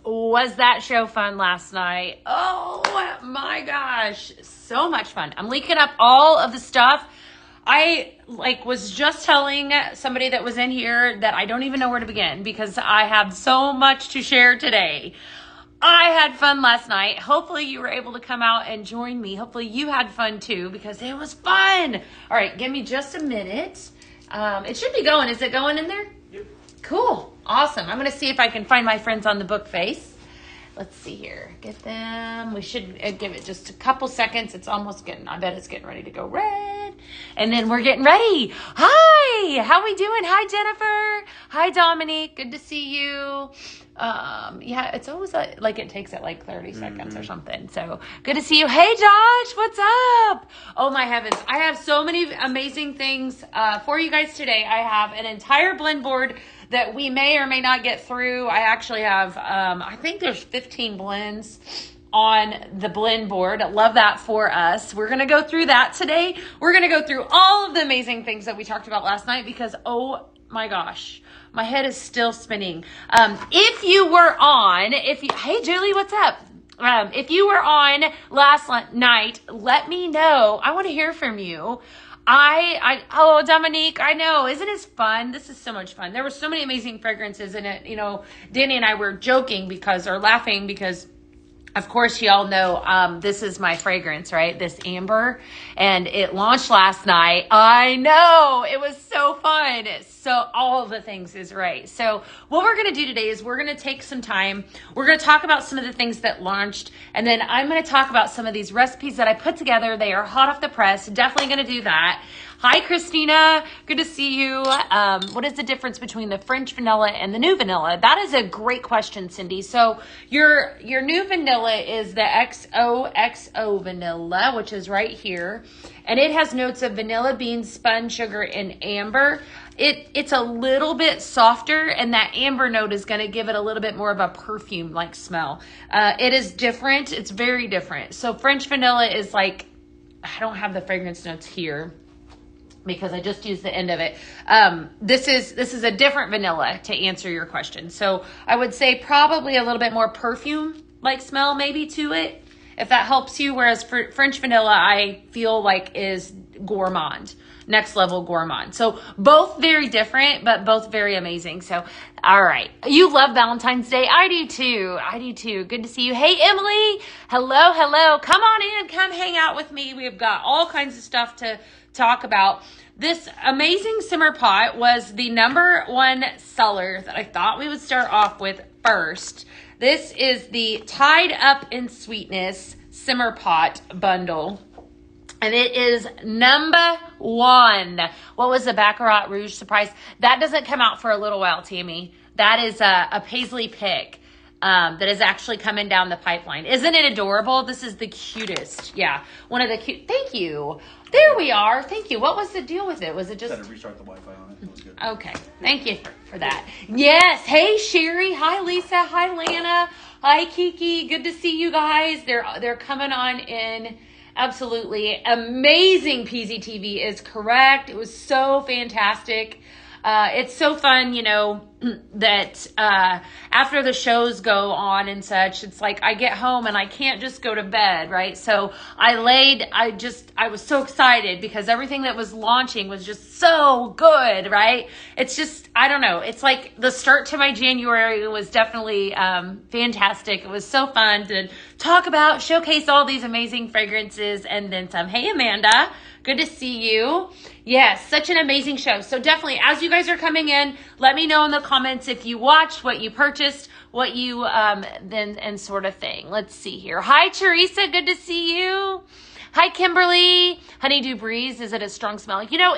Was that show fun last night? Oh my gosh, so much fun. I'm leaking up all of the stuff. I was just telling somebody that was in here that I don't even know where to begin because I have so much to share today. I had fun last night. Hopefully you were able to come out and join me. Hopefully you had fun too because it was fun. All right, give me just a minute. It should be going. Is it going in there? Yep. Cool. Awesome. I'm going to see if I can find my friends on the book face. Let's see here. Get them. We should give it just a couple seconds. It's almost getting, I bet it's getting ready to go red. And then we're getting ready. Hi. How we doing? Hi, Jennifer. Hi, Dominique. Good to see you. Yeah, it's always like it takes it like 30 seconds or something. So good to see you. Hey, Josh, what's up? Oh my heavens. I have so many amazing things, for you guys today. I have an entire blend board that we may or may not get through. I actually have, I think there's 15 blends on the blend board. I love that for us. We're going to go through that today. We're going to go through all of the amazing things that we talked about last night because, oh my gosh, my head is still spinning. If you were on, hey Julie, what's up? If you were on last night, let me know. I want to hear from you. Oh, Dominique, I know. Isn't it fun? This is so much fun. There were so many amazing fragrances in it. You know, Danny and I were joking or laughing because, of course, y'all know this is my fragrance, right? This amber. And it launched last night. I know. It was so fun. So all of the things is right. So what we're going to do today is we're going to take some time. We're going to talk about some of the things that launched. And then I'm going to talk about some of these recipes that I put together. They are hot off the press. Definitely going to do that. Hi, Christina. Good to see you. What is the difference between the French vanilla and the new vanilla? That is a great question, Cindy. So your new vanilla is the XOXO vanilla, which is right here. And it has notes of vanilla beans, spun sugar, and amber. It's a little bit softer, and that amber note is going to give it a little bit more of a perfume-like smell. It is different. It's very different. So French vanilla is like, I don't have the fragrance notes here because I just used the end of it. This is a different vanilla to answer your question. So I would say probably a little bit more perfume-like smell maybe to it, if that helps you. Whereas for French vanilla, I feel like is gourmand, next level gourmand. So both very different, but both very amazing. So, all right. You love Valentine's Day. I do too. I do too. Good to see you. Hey, Emily. Hello, hello. Come on in. Come hang out with me. We've got all kinds of stuff to talk about. This amazing simmer pot was the #1 seller that I thought we would start off with first. This is the Tied Up in Sweetness Simmer Pot Bundle. And it is #1. What was the Baccarat Rouge surprise? That doesn't come out for a little while, Tammy. That is a paisley pick that is actually coming down the pipeline. Isn't it adorable? This is the cutest. Yeah, one of the cute. Thank you. There we are. Thank you. What was the deal with it? Was it just... Had to restart the Wi-Fi on it. It was good. Okay. Thank you for that. Yes. Hey, Sherry. Hi, Lisa. Hi, Lana. Hi, Kiki. Good to see you guys. They're coming on in. Absolutely amazing. PZTV is correct. It was so fantastic. It's so fun, you know, that after the shows go on and such, it's like I get home and I can't just go to bed, right? So I was so excited because everything that was launching was just so good, right? It's just, I don't know. It's like the start to my January was definitely fantastic. It was so fun to talk about, showcase all these amazing fragrances and then some. Hey, Amanda. Good to see you. Yes, such an amazing show. So definitely, as you guys are coming in, let me know in the comments if you watched, what you purchased, what you, then, and sort of thing. Let's see here. Hi, Teresa. Good to see you. Hi, Kimberly. Honeydew Breeze. Is it a strong smell? You know,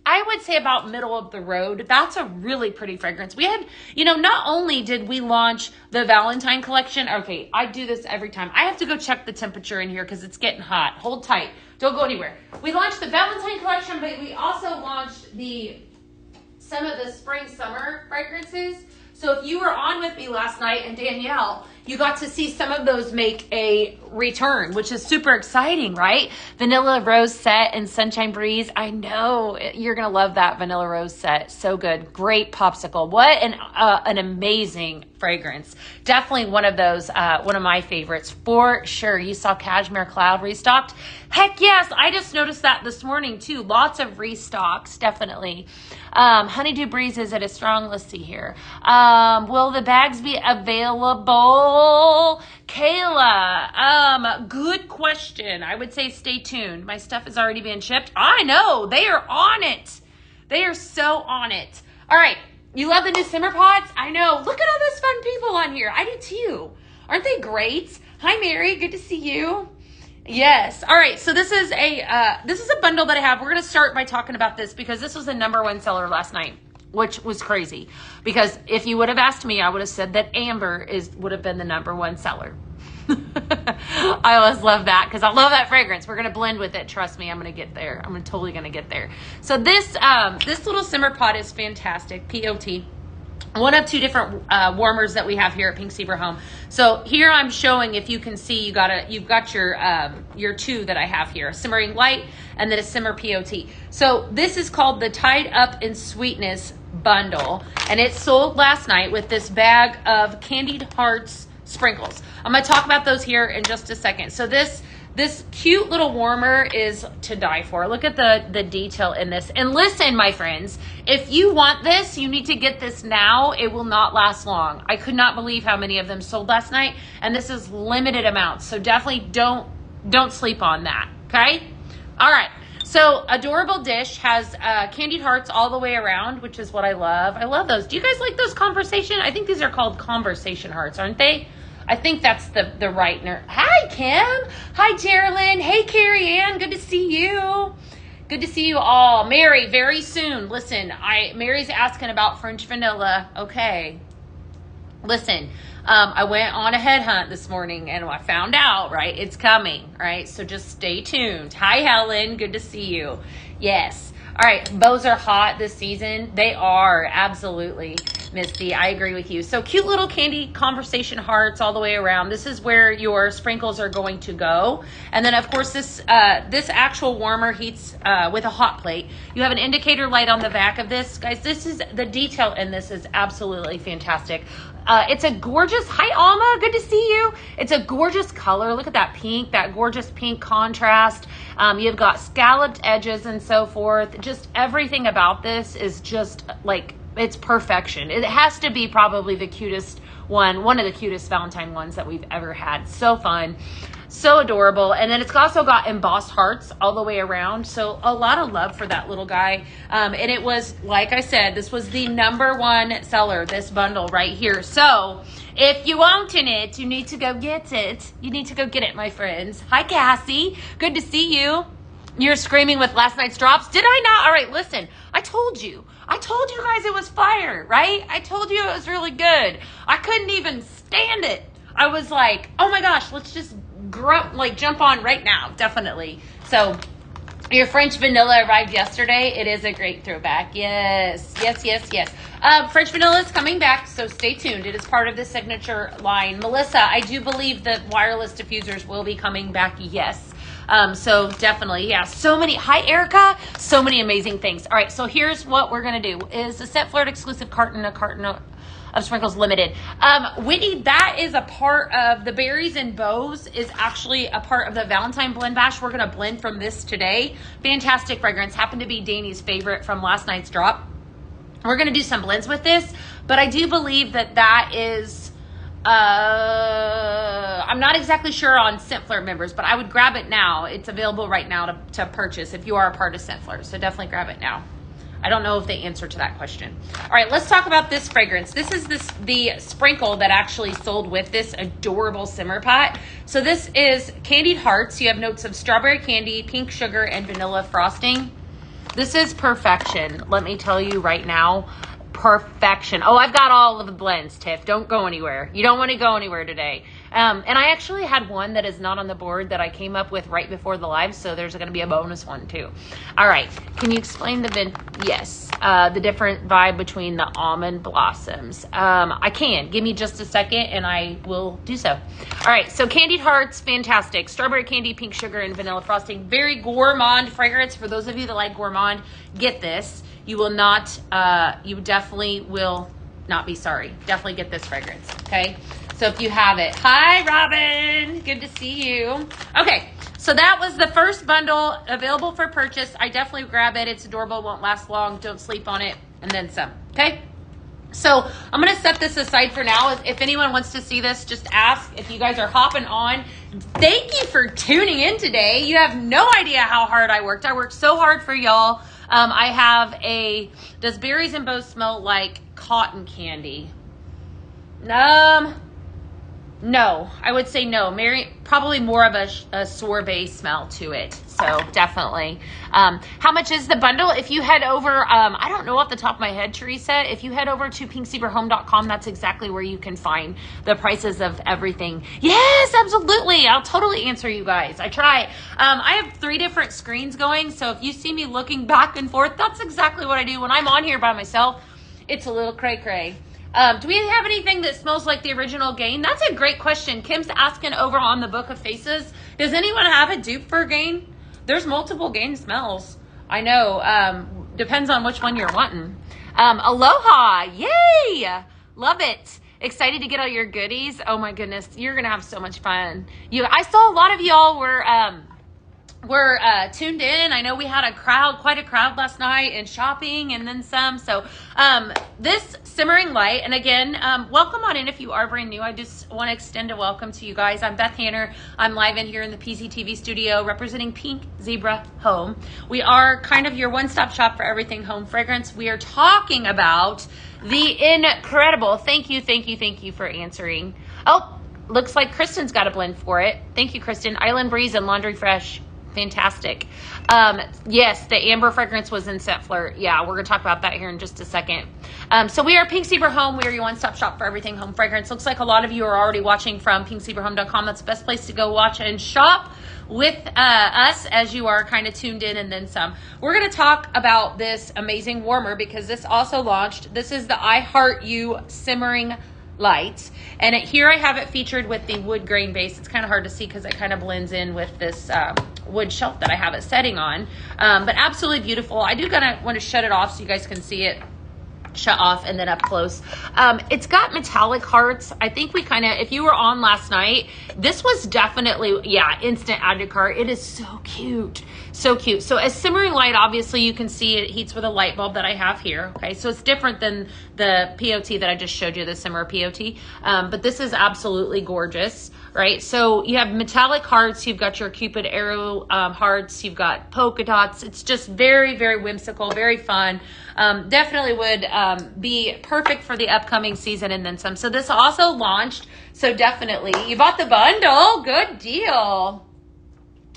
I would say about middle of the road. That's a really pretty fragrance. We had, you know, not only did we launch the Valentine collection. Okay, I do this every time. I have to go check the temperature in here because it's getting hot. Hold tight. Don't go anywhere. We launched the Valentine collection, but we also launched some of the spring summer fragrances. So if you were on with me last night, and Danielle, you got to see some of those make a return, which is super exciting, right? Vanilla Rose Set and Sunshine Breeze. I know you're going to love that Vanilla Rose Set. So good. Great popsicle. What an amazing fragrance. Definitely one of those, one of my favorites for sure. You saw Cashmere Cloud restocked. Heck yes. I just noticed that this morning too. Lots of restocks, definitely. Honeydew Breeze is at a strong, let's see here. Will the bags be available? Kayla, good question. I would say stay tuned. My stuff is already being shipped. I know. They are on it. They are so on it. All right. You love the new simmer pots? I know. Look at all those fun people on here. I do too. Aren't they great? Hi, Mary. Good to see you. Yes. All right. So this is a bundle that I have. We're going to start by talking about this because this was the #1 seller last night, which was crazy. Because if you would have asked me, I would have said that Amber would have been the #1 seller. I always love that because I love that fragrance. We're going to blend with it. Trust me, I'm going to get there. I'm totally going to get there. So this little simmer pot is fantastic. POT. One of 2 different warmers that we have here at Pink Zebra Home. So here I'm showing, if you can see, you've got your 2 that I have here, a simmering light and then a simmer POT. So this is called the Tied Up in Sweetness bundle, and it sold last night with this bag of Candied Hearts sprinkles. I'm going to talk about those here in just a second. So this cute little warmer is to die for. Look at the detail in this. And listen, my friends, if you want this, you need to get this now. It will not last long. I could not believe how many of them sold last night, and this is limited amounts. So definitely don't sleep on that, okay? All right. So Adorable Dish has Candied Hearts all the way around, which is what I love. I love those. Do you guys like those conversation? I think these are called conversation hearts, aren't they? I think that's the right nerd. Hi, Kim. Hi, Geraldine. Hey, Carrie Ann. Good to see you. Good to see you all. Mary, very soon. Listen, Mary's asking about French vanilla. Okay. Listen, I went on a headhunt this morning and I found out, right? It's coming, right? So just stay tuned. Hi, Helen. Good to see you. Yes. All right. Bows are hot this season. They are. Absolutely. Misty, I agree with you. So cute little candy conversation hearts all the way around. This is where your sprinkles are going to go. And then of course this actual warmer heats with a hot plate. You have an indicator light on the back of this. Guys, the detail in this is absolutely fantastic. It's a gorgeous, hi Alma, good to see you. It's a gorgeous color. Look at that pink, that gorgeous pink contrast. You've got scalloped edges and so forth. Just everything about this is just like, it's perfection. It has to be probably the cutest one of the cutest Valentine ones that we've ever had. So fun, so adorable. And then it's also got embossed hearts all the way around. So a lot of love for that little guy. And it was, like I said, this was the #1 seller, this bundle right here. So if you want it, you need to go get it. You need to go get it, my friends. Hi, Cassie. Good to see you. You're screaming with last night's drops. Did I not? All right, listen. I told you guys it was fire, right? I told you it was really good. I couldn't even stand it. I was like, oh my gosh, let's just jump on right now. Definitely. So your French vanilla arrived yesterday. It is a great throwback. Yes. French vanilla is coming back, so stay tuned. It is part of the signature line. Melissa, I do believe that wireless diffusers will be coming back. Yes. So definitely, yeah, so many, hi Erica, so many amazing things. All right, so here's what we're going to do is the Scent Flirt exclusive carton of sprinkles limited. Whitney, that is a part of the berries and bows is actually a part of the Valentine blend bash. We're going to blend from this today. Fantastic fragrance. Happened to be Danny's favorite from last night's drop. We're going to do some blends with this, but I do believe that is, I'm not exactly sure on Scent Flirt members, but I would grab it now. It's available right now to purchase if you are a part of Scent Flirt. So definitely grab it now. I don't know if they answer to that question. All right, let's talk about this fragrance. This is the sprinkle that actually sold with this adorable simmer pot. So this is Candied Hearts. You have notes of strawberry candy, pink sugar, and vanilla frosting. This is perfection. Let me tell you right now, perfection. Oh, I've got all of the blends, Tiff. Don't go anywhere. You don't want to go anywhere today. And I actually had one that is not on the board that I came up with right before the live, so there's going to be a bonus one too. All right. Can you explain the different vibe between the almond blossoms? I can. Give me just a second and I will do so. All right. So candied hearts, fantastic. Strawberry candy, pink sugar, and vanilla frosting. Very gourmand fragrance. For those of you that like gourmand, get this. You will not, you definitely will not be sorry. Definitely get this fragrance. Okay. So if you have it. Hi, Robin. Good to see you. Okay. So that was the first bundle available for purchase. I definitely grab it. It's adorable. Won't last long. Don't sleep on it. And then some. Okay. So I'm going to set this aside for now. If anyone wants to see this, just ask. If you guys are hopping on, thank you for tuning in today. You have no idea how hard I worked. I worked so hard for y'all. I have does berries and bows smell like cotton candy? No, I would say no. Probably more of a sorbet smell to it. So definitely. How much is the bundle? If you head over, I don't know off the top of my head, Teresa, if you head over to pinkzebrahome.com, that's exactly where you can find the prices of everything. Yes, absolutely. I'll totally answer you guys. I try. I have 3 different screens going. So if you see me looking back and forth, that's exactly what I do when I'm on here by myself. It's a little cray-cray. Do we have anything that smells like the original Gain? That's a great question. Kim's asking over on the Book of Faces. Does anyone have a dupe for Gain? There's multiple Gain smells. I know. Depends on which one you're wanting. Aloha. Yay. Love it. Excited to get all your goodies. Oh my goodness. You're going to have so much fun. I saw a lot of y'all were tuned in. I know we had quite a crowd last night and shopping and then some. So this Simmering Light, and again, welcome on in if you are brand new. I just want to extend a welcome to you guys. I'm Beth Hanner. I'm live in here in the PZTV studio representing Pink Zebra Home. We are kind of your one-stop shop for everything home fragrance. We are talking about the incredible, thank you for answering. Oh, looks like Kristen's got a blend for it. Thank you, Kristen. Island Breeze and Laundry Fresh. Fantastic. Yes, the amber fragrance was in Scent Flirt. Yeah, we're going to talk about that here in just a second. So we are Pink Zebra Home. We are your one-stop shop for everything home fragrance. Looks like a lot of you are already watching from pinkzebrahome.com. That's the best place to go watch and shop with us as you are kind of tuned in and then some. We're going to talk about this amazing warmer because this also launched. This is the I Heart You Simmering Light, and here I have it featured with the wood grain base. It's kind of hard to see because it kind of blends in with this wood shelf that I have it setting on, but absolutely beautiful. I do want to shut it off so you guys can see it shut off and then up close. It's got metallic hearts. I think we kind of, if you were on last night, this was definitely, yeah, instant add to cart. It is so cute. So cute. So as Simmering Light, obviously you can see it heats with a light bulb that I have here. Okay. So it's different than the POT that I just showed you, the Simmer POT. But this is absolutely gorgeous. Right. So you have metallic hearts. You've got your Cupid arrow hearts. You've got polka dots. It's just very, very whimsical, very fun. Definitely would be perfect for the upcoming season and then some. So this also launched. So definitely you bought the bundle. Good deal.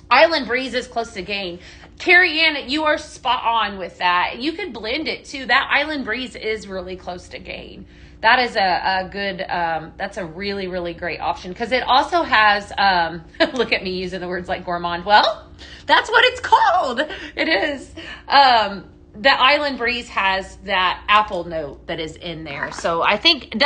Island Breeze is close to Gain. Carrie Ann, you are spot on with that. You could blend it too. That Island Breeze is really close to Gain. That is a good, that's a really, really great option because it also has, look at me using the words like gourmand. Well, that's what it's called. It is. The Island Breeze has that apple note that is in there. So I think,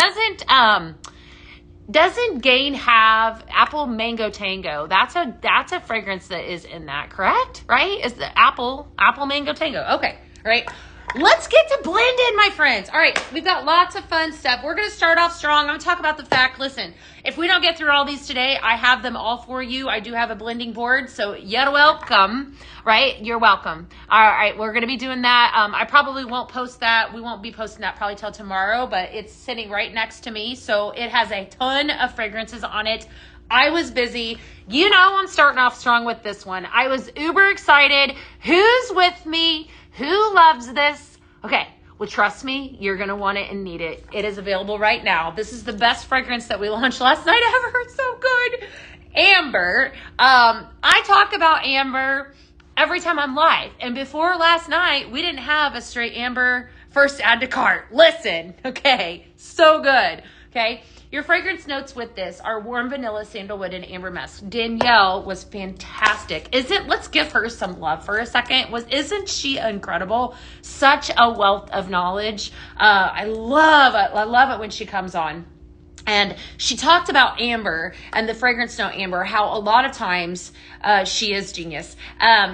doesn't Gain have apple mango tango? That's a fragrance that is in that, correct? Right? Is the apple mango tango. Okay. Right. Let's get to blending, my friends. All right, we've got lots of fun stuff. We're going to start off strong. I'm going to talk about the fact, listen, if we don't get through all these today, I have them all for you. I do have a blending board, so you're welcome, right? You're welcome. All right, we're going to be doing that. I probably won't post that. We won't be posting that probably till tomorrow, but it's sitting right next to me, so it has a ton of fragrances on it. I was busy. You know I'm starting off strong with this one. I was uber excited. Who's with me? Who loves this? Okay, well, trust me, you're going to want it and need it. It is available right now. This is the best fragrance that we launched last night ever. It's so good. Amber. I talk about Amber every time I'm live. And before last night, we didn't have a straight Amber first add to cart. Listen, okay, so good, okay? Your fragrance notes with this are warm vanilla, sandalwood, and amber musk. Danielle was fantastic. Let's give her some love for a second. Isn't she incredible? Such a wealth of knowledge. I love it. I love it when she comes on. And she talked about amber and the fragrance note amber, how a lot of times she is genius.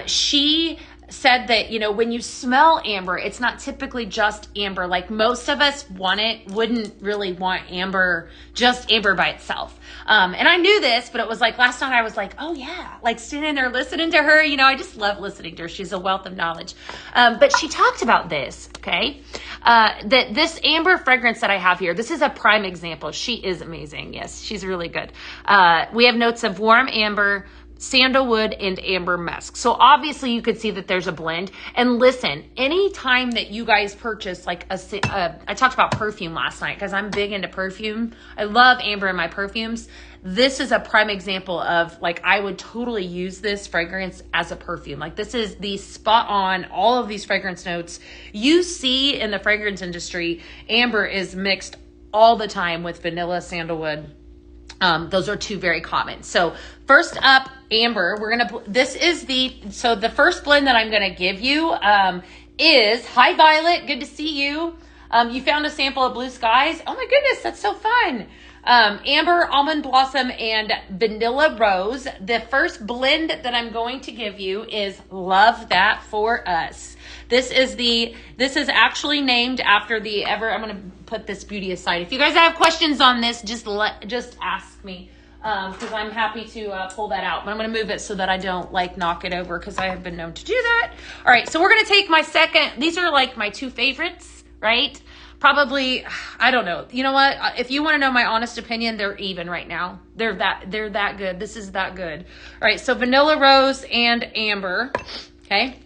She said that, when you smell amber, it's not typically just amber. Like most of us wouldn't really want amber, just amber by itself. And I knew this, but it was like last night I was like, oh yeah, like standing there listening to her, I just love listening to her. She's a wealth of knowledge. But she talked about this, okay? That this amber fragrance that I have here, this is a prime example. She is amazing. Yes, she's really good. We have notes of warm amber, sandalwood, and amber musk. So obviously you could see that there's a blend. And listen, anytime that you guys purchase like I talked about perfume last night because I'm big into perfume. I love amber in my perfumes. This is a prime example of like, I would totally use this fragrance as a perfume. Like this is the spot on all of these fragrance notes you see in the fragrance industry. Amber is mixed all the time with vanilla, sandalwood. Those are two very common. So first up, amber, the first blend that I'm going to give you, is hi Violet. Good to see you. You found a sample of Blue Skies. Oh my goodness. That's so fun. Amber, almond blossom, and vanilla rose. The first blend that I'm going to give you is Love That For Us. This is actually named after I'm going to put this beauty aside. If you guys have questions on this, just ask me. Because I'm happy to pull that out. But I'm going to move it so that I don't knock it over because I have been known to do that. All right, so we're going to take my second. These are like my two favorites, right? Probably, I don't know. You know what? If you want to know my honest opinion, they're even right now. They're that good. This is that good. All right, so vanilla rose and amber, okay?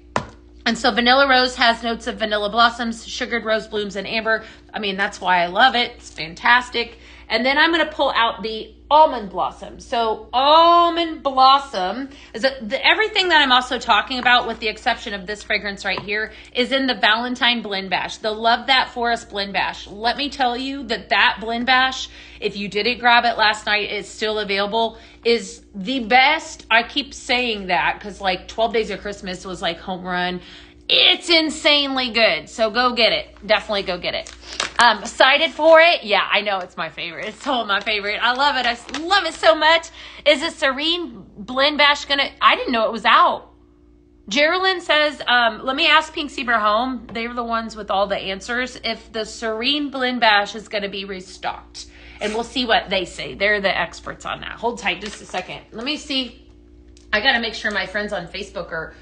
And so vanilla rose has notes of vanilla blossoms, sugared rose blooms, and amber. I mean, that's why I love it. It's fantastic. And then I'm going to pull out the almond blossom. So almond blossom is everything that I'm also talking about, with the exception of this fragrance right here, is in the Valentine Blend Bash, the Love That For Us Blend Bash. Let me tell you that Blend Bash, if you didn't grab it last night, it's still available, is the best. I keep saying that because 12 Days of Christmas was home run. It's insanely good. So go get it. Definitely go get it. Excited for it? Yeah, I know it's my favorite. It's so my favorite. I love it. I love it so much. Is the Serene Blend Bash I didn't know it was out. Geraldine says, let me ask Pink Zebra Home. They're the ones with all the answers. If the Serene Blend Bash is going to be restocked. And we'll see what they say. They're the experts on that. Hold tight just a second. Let me see. I got to make sure my friends on Facebook are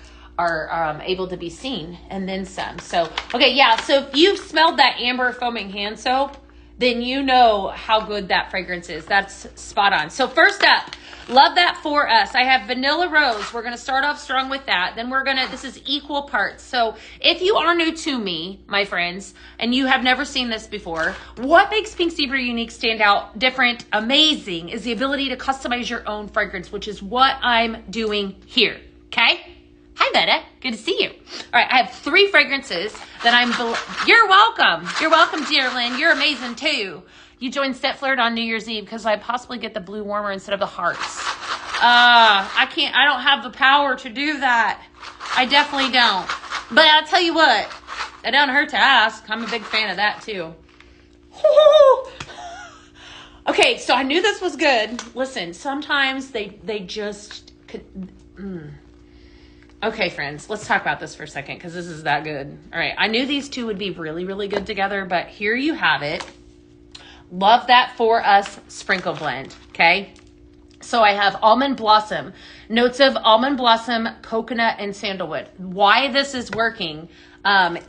able to be seen, and then some. So, okay, yeah, so if you've smelled that amber foaming hand soap, then you know how good that fragrance is. That's spot on. So first up, Love That For Us. I have vanilla rose. We're going to start off strong with that. Then this is equal parts. So if you are new to me, my friends, and you have never seen this before, what makes Pink Zebra unique, stand out, different, amazing, is the ability to customize your own fragrance, which is what I'm doing here, okay? Hi, Vetta. Good to see you. All right, I have 3 fragrances that You're welcome. You're welcome, dear Lynn. You're amazing, too. You joined Step Flirt on New Year's Eve because I possibly get the blue warmer instead of the hearts. I don't have the power to do that. I definitely don't. But I'll tell you what. It doesn't hurt to ask. I'm a big fan of that, too. Okay, so I knew this was good. Listen, sometimes they just could... Okay, friends, let's talk about this for a second because this is that good. All right, I knew these two would be really, really good together, but here you have it. Love That For Us Sprinkle Blend, okay? So I have almond blossom, notes of almond blossom, coconut, and sandalwood. Why this is working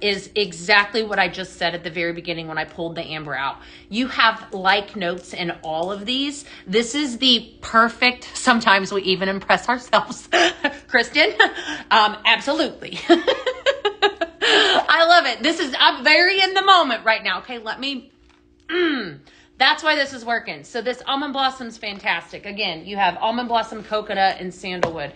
is exactly what I just said at the very beginning when I pulled the amber out. You have notes in all of these. This is the perfect, sometimes we even impress ourselves, Kristen. Absolutely. I love it. I'm very in the moment right now. Okay, let me, That's why this is working. So this almond blossom's fantastic. Again, you have almond blossom, coconut, and sandalwood.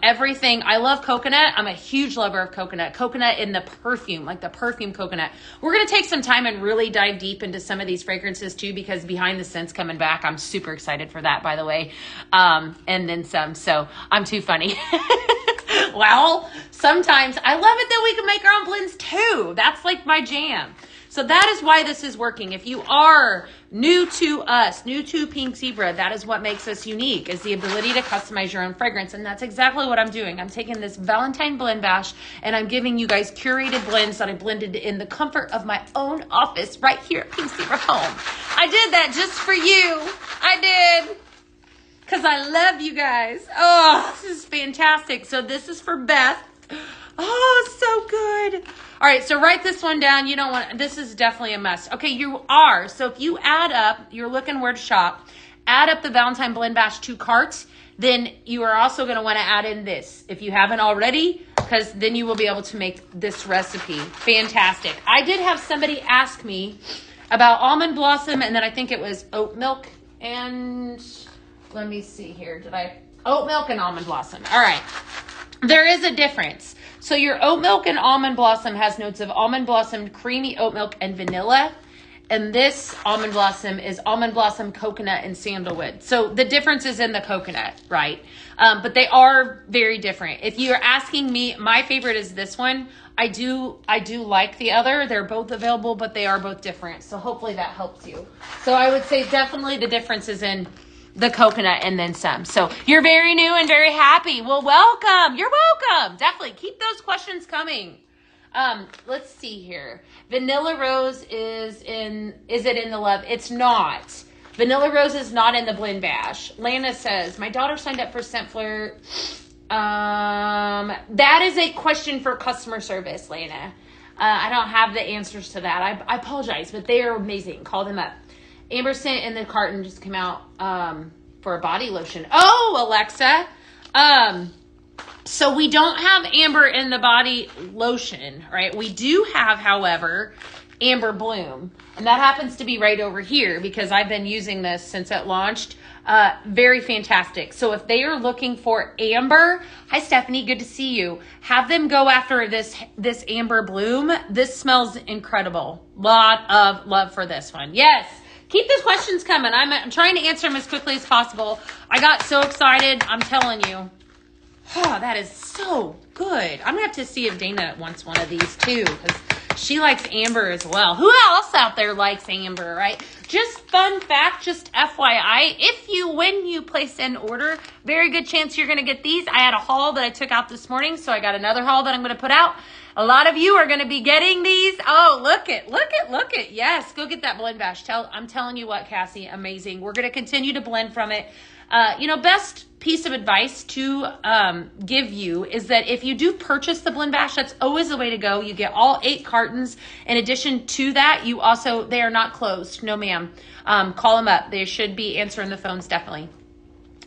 Everything. I love coconut. I'm a huge lover of coconut. Coconut in the perfume, like the perfume coconut. We're going to take some time and really dive deep into some of these fragrances too, because Behind the Scents coming back. I'm super excited for that, by the way. And then some. So I'm too funny. Well, sometimes I love it that we can make our own blends too. That's like my jam. So that is why this is working. If you are new to us, new to Pink Zebra, that is what makes us unique, is the ability to customize your own fragrance. And that's exactly what I'm doing. I'm taking this Valentine Blend Bash and I'm giving you guys curated blends that I blended in the comfort of my own office right here at Pink Zebra Home. I did that just for you. I did. Because I love you guys. Oh, this is fantastic. So this is for Beth. Oh, so good. All right, so write this one down. You don't want, this is definitely a must. Okay, you are. So if you add up, you're looking where to shop, add up the Valentine Blend Bash 2 carts, then you are also going to want to add in this if you haven't already, because then you will be able to make this recipe. Fantastic. I did have somebody ask me about almond blossom, and then I think it was oat milk and, let me see here. Oat milk and almond blossom. All right. There is a difference. So your oat milk and almond blossom has notes of almond blossom, creamy oat milk, and vanilla. And this almond blossom is almond blossom, coconut, and sandalwood. So the difference is in the coconut, right? But they are very different. If you're asking me, my favorite is this one. I do like the other. They're both available, but they are both different. So hopefully that helps you. So I would say definitely the difference is in the coconut and then some. So you're very new and very happy. Well, welcome. You're welcome. Definitely keep those questions coming. Let's see here. Vanilla Rose is it in the love? It's not. Vanilla Rose is not in the Blend Bash. Lana says, my daughter signed up for Scent Flirt. That is a question for customer service, Lana. I don't have the answers to that. I apologize, but they are amazing. Call them up. Amber Scent in the carton just came out for a body lotion. Oh, Alexa. So we don't have amber in the body lotion, right? We do have, however, Amber Bloom. And that happens to be right over here because I've been using this since it launched. Very fantastic. So if they are looking for amber, hi Stephanie, good to see you. Have them go after this Amber Bloom. This smells incredible. Lot of love for this one. Yes. Keep those questions coming. I'm trying to answer them as quickly as possible. I got so excited. I'm telling you. Oh, that is so good. I'm going to have to see if Dana wants one of these too, because she likes amber as well. Who else out there likes amber, right? Just fun fact, just FYI, when you place an order, very good chance you're going to get these. I had a haul that I took out this morning, so I got another haul that I'm going to put out. A lot of you are going to be getting these. Oh, look it. Yes, go get that Blend Bash. I'm telling you what, Cassie, amazing. We're going to continue to blend from it. Best piece of advice to give you is that if you do purchase the Blend Bash, that's always the way to go. You get all 8 cartons. In addition to that, they are not closed. No, ma'am. Call them up. They should be answering the phones, definitely.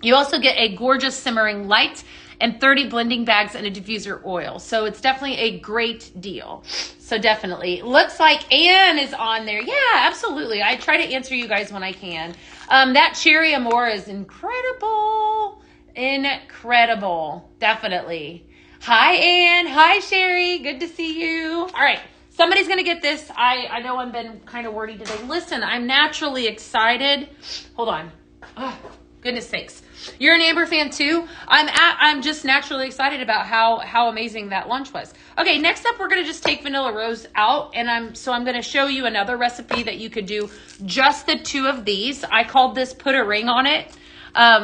You also get a gorgeous simmering light and 30 blending bags and a diffuser oil. So it's definitely a great deal. So definitely. Looks like Anne is on there. Yeah, absolutely. I try to answer you guys when I can. That Cherry Amore is incredible. Incredible. Definitely. Hi, Anne. Hi, Sherry. Good to see you. All right. Somebody's going to get this. I know I've been kind of wordy today. Listen, I'm naturally excited. Hold on. Oh, goodness sakes. You're an Amber fan too? I'm just naturally excited about how amazing that lunch was. Okay, next up we're going to just take Vanilla Rose out, and I'm going to show you another recipe that you could do just the 2 of these. I called this Put a Ring on It.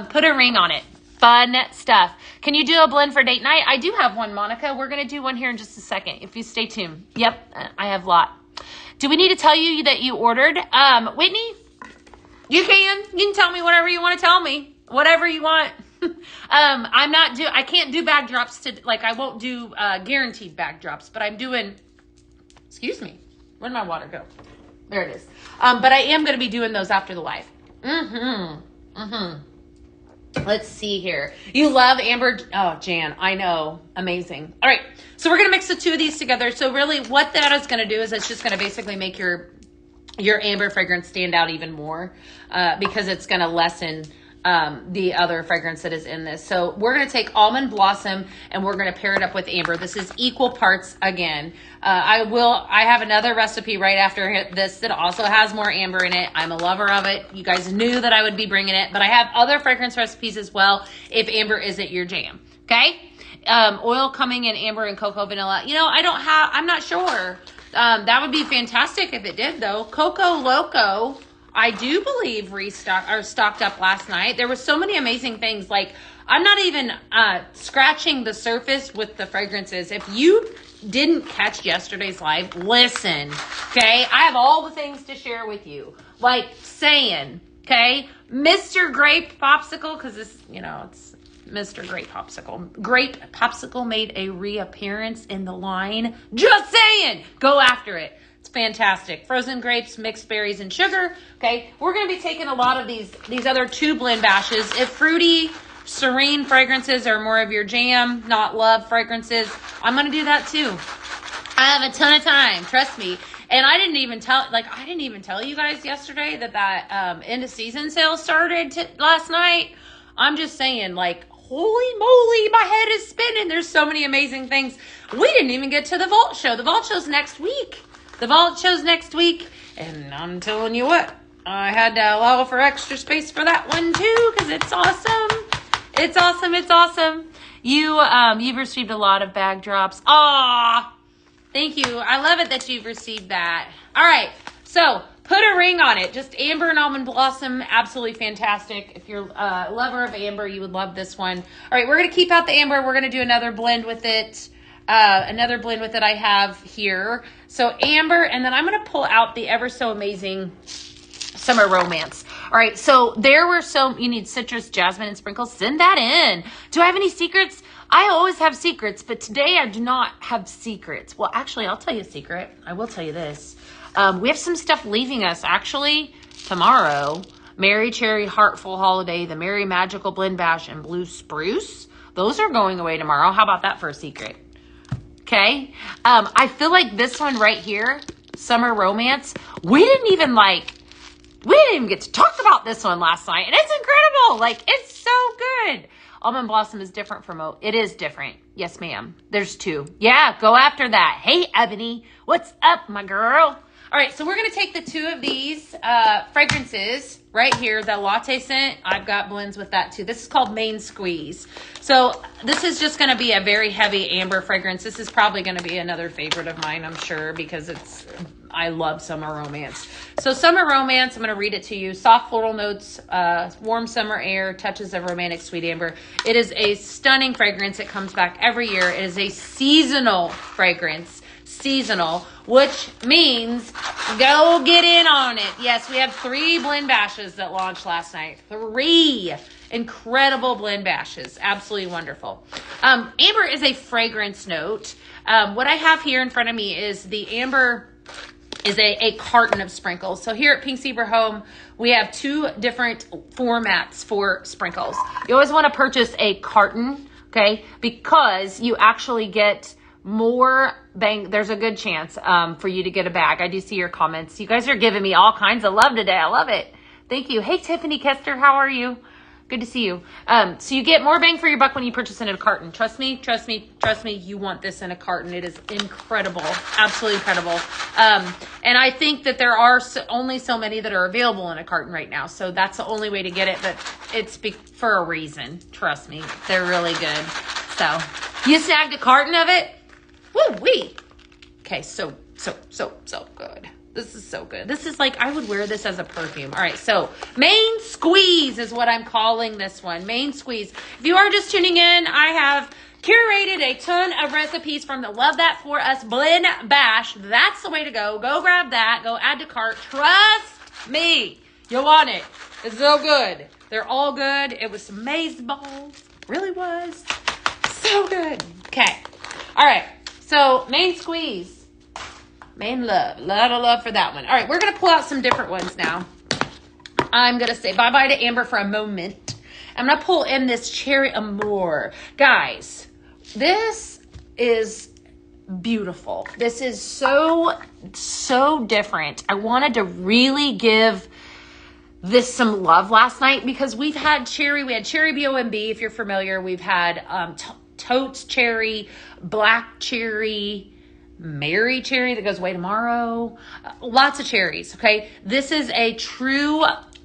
Put a ring on it. Fun stuff. Can you do a blend for date night? I do have one, Monica. We're going to do one here in just a second if you stay tuned. Yep, I have a lot. Do we need to tell you that you ordered? Whitney, you can tell me whatever you want to tell me. Whatever you want. I can't do bag drops I won't do guaranteed bag drops, but I'm doing, excuse me, where'd my water go? There it is. But I am going to be doing those after the live. Let's see here. You love Amber. Oh, Jan, I know. Amazing. All right. So we're going to mix the 2 of these together. So really what that is going to do is it's just going to basically make your your amber fragrance stand out even more because it's going to lessen the other fragrance that is in this. So we're going to take Almond Blossom and we're going to pair it up with amber. This is equal parts again. I have another recipe right after this that also has more amber in it. I'm a lover of it. You guys knew that I would be bringing it, but I have other fragrance recipes as well if amber isn't your jam. Okay. Oil coming in amber and cocoa vanilla. You know, I'm not sure. That would be fantastic if it did though. Coco Loco, I do believe stocked up last night. There were so many amazing things. Like, I'm not even scratching the surface with the fragrances. If you didn't catch yesterday's live, listen, okay? I have all the things to share with you. Like saying, okay, Mr. Grape Popsicle, because this, you know, it's Mr. Grape Popsicle. Grape Popsicle made a reappearance in the line. Just saying, go after it. It's fantastic. Frozen grapes, mixed berries, and sugar. Okay, we're going to be taking a lot of these other 2 blend bashes. If fruity, serene fragrances are more of your jam, not love fragrances, I'm going to do that too. I have a ton of time, trust me. And I didn't even tell you guys yesterday that end of season sale started last night. I'm just saying, like, holy moly, my head is spinning. There's so many amazing things. We didn't even get to the Vault show. The Vault show's next week. And I'm telling you what, I had to allow for extra space for that one too, because it's awesome. It's awesome. It's awesome. You've received a lot of bag drops. Aw, thank you. I love it that you've received that. All right, so put a ring on it. Just amber and almond blossom, absolutely fantastic. If you're a lover of amber, you would love this one. All right, we're gonna keep out the amber. We're gonna do another blend with it. I have here. So amber, and then I'm going to pull out the ever so amazing Summer Romance. All right. So you need citrus, jasmine, and sprinkles. Send that in. Do I have any secrets? I always have secrets, but today I do not have secrets. Well, actually, I'll tell you a secret. I will tell you this. We have some stuff leaving us actually tomorrow. Merry Cherry Heartful Holiday, the Merry Magical Blend Bash, and Blue Spruce. Those are going away tomorrow. How about that for a secret? Okay. I feel like this one right here, Summer Romance, we didn't even get to talk about this one last night. And it's incredible. Like, it's so good. Almond Blossom is different from oat. It is different. Yes, ma'am. There's 2. Yeah, go after that. Hey, Ebony, what's up, my girl? All right, so we're going to take the 2 of these fragrances right here, the latte scent. I've got blends with that too. This is called Main Squeeze. So this is just going to be a very heavy amber fragrance. This is probably going to be another favorite of mine, I'm sure, because I love Summer Romance. So Summer Romance, I'm going to read it to you. Soft floral notes, warm summer air, touches of romantic sweet amber. It is a stunning fragrance. It comes back every year. It is a seasonal fragrance. Seasonal, which means go get in on it. Yes, we have 3 blend bashes that launched last night. 3 incredible blend bashes. Absolutely wonderful. Amber is a fragrance note. What I have here in front of me is the amber is a carton of sprinkles. So here at Pink Zebra Home, we have 2 different formats for sprinkles. You always want to purchase a carton, okay, because you actually get more bang. There's a good chance for you to get a bag. I do see your comments. You guys are giving me all kinds of love today. I love it. Thank you. Hey, Tiffany Kester, how are you? Good to see you. So you get more bang for your buck when you purchase in a carton. Trust me. You want this in a carton. It is incredible. Absolutely incredible. And I think that there are only so many that are available in a carton right now. So that's the only way to get it. But it's for a reason. Trust me. They're really good. So you snagged a carton of it? Woo-wee. Okay, so good. This is so good. This is like, I would wear this as a perfume. All right, so Main Squeeze is what I'm calling this one. Main Squeeze. If you are just tuning in, I have curated a ton of recipes from the Love That For Us Blend Bash. That's the way to go. Go grab that. Go add to cart. Trust me. You'll want it. It's so good. They're all good. It was some maize balls. Really was. So good. Okay. All right. So, Main Squeeze. Main Love. A lot of love for that one. All right, we're going to pull out some different ones now. I'm going to say bye-bye to Amber for a moment. I'm going to pull in this Cherry Amour. Guys, this is beautiful. This is so different. I wanted to really give this some love last night because we had cherry BOMB, if you're familiar. We've had Totes cherry, black cherry, Mary cherry that goes away tomorrow. Lots of cherries, okay? This is a true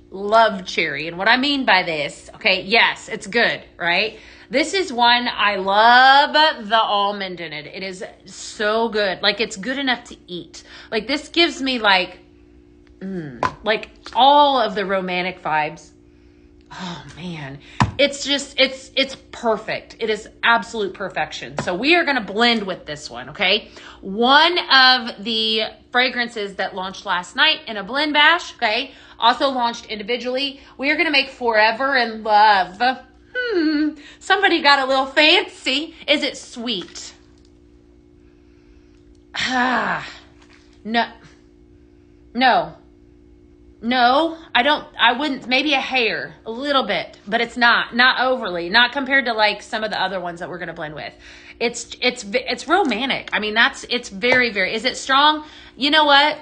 love cherry. And what I mean by this, okay, yes, it's good, right? This is one, I love the almond in it. It is so good. Like, it's good enough to eat. Like, this gives me like all of the romantic vibes. Oh man, it's just, it's perfect. It is absolute perfection. So we are going to blend with this one. Okay. One of the fragrances that launched last night in a blend bash. Okay. Also launched individually. We are going to make Forever in Love. Somebody got a little fancy. Is it sweet? No, I wouldn't, maybe a hair, a little bit, but it's not overly, not compared to like some of the other ones that we're going to blend with. It's romantic. I mean, it's very, very, is it strong? You know what?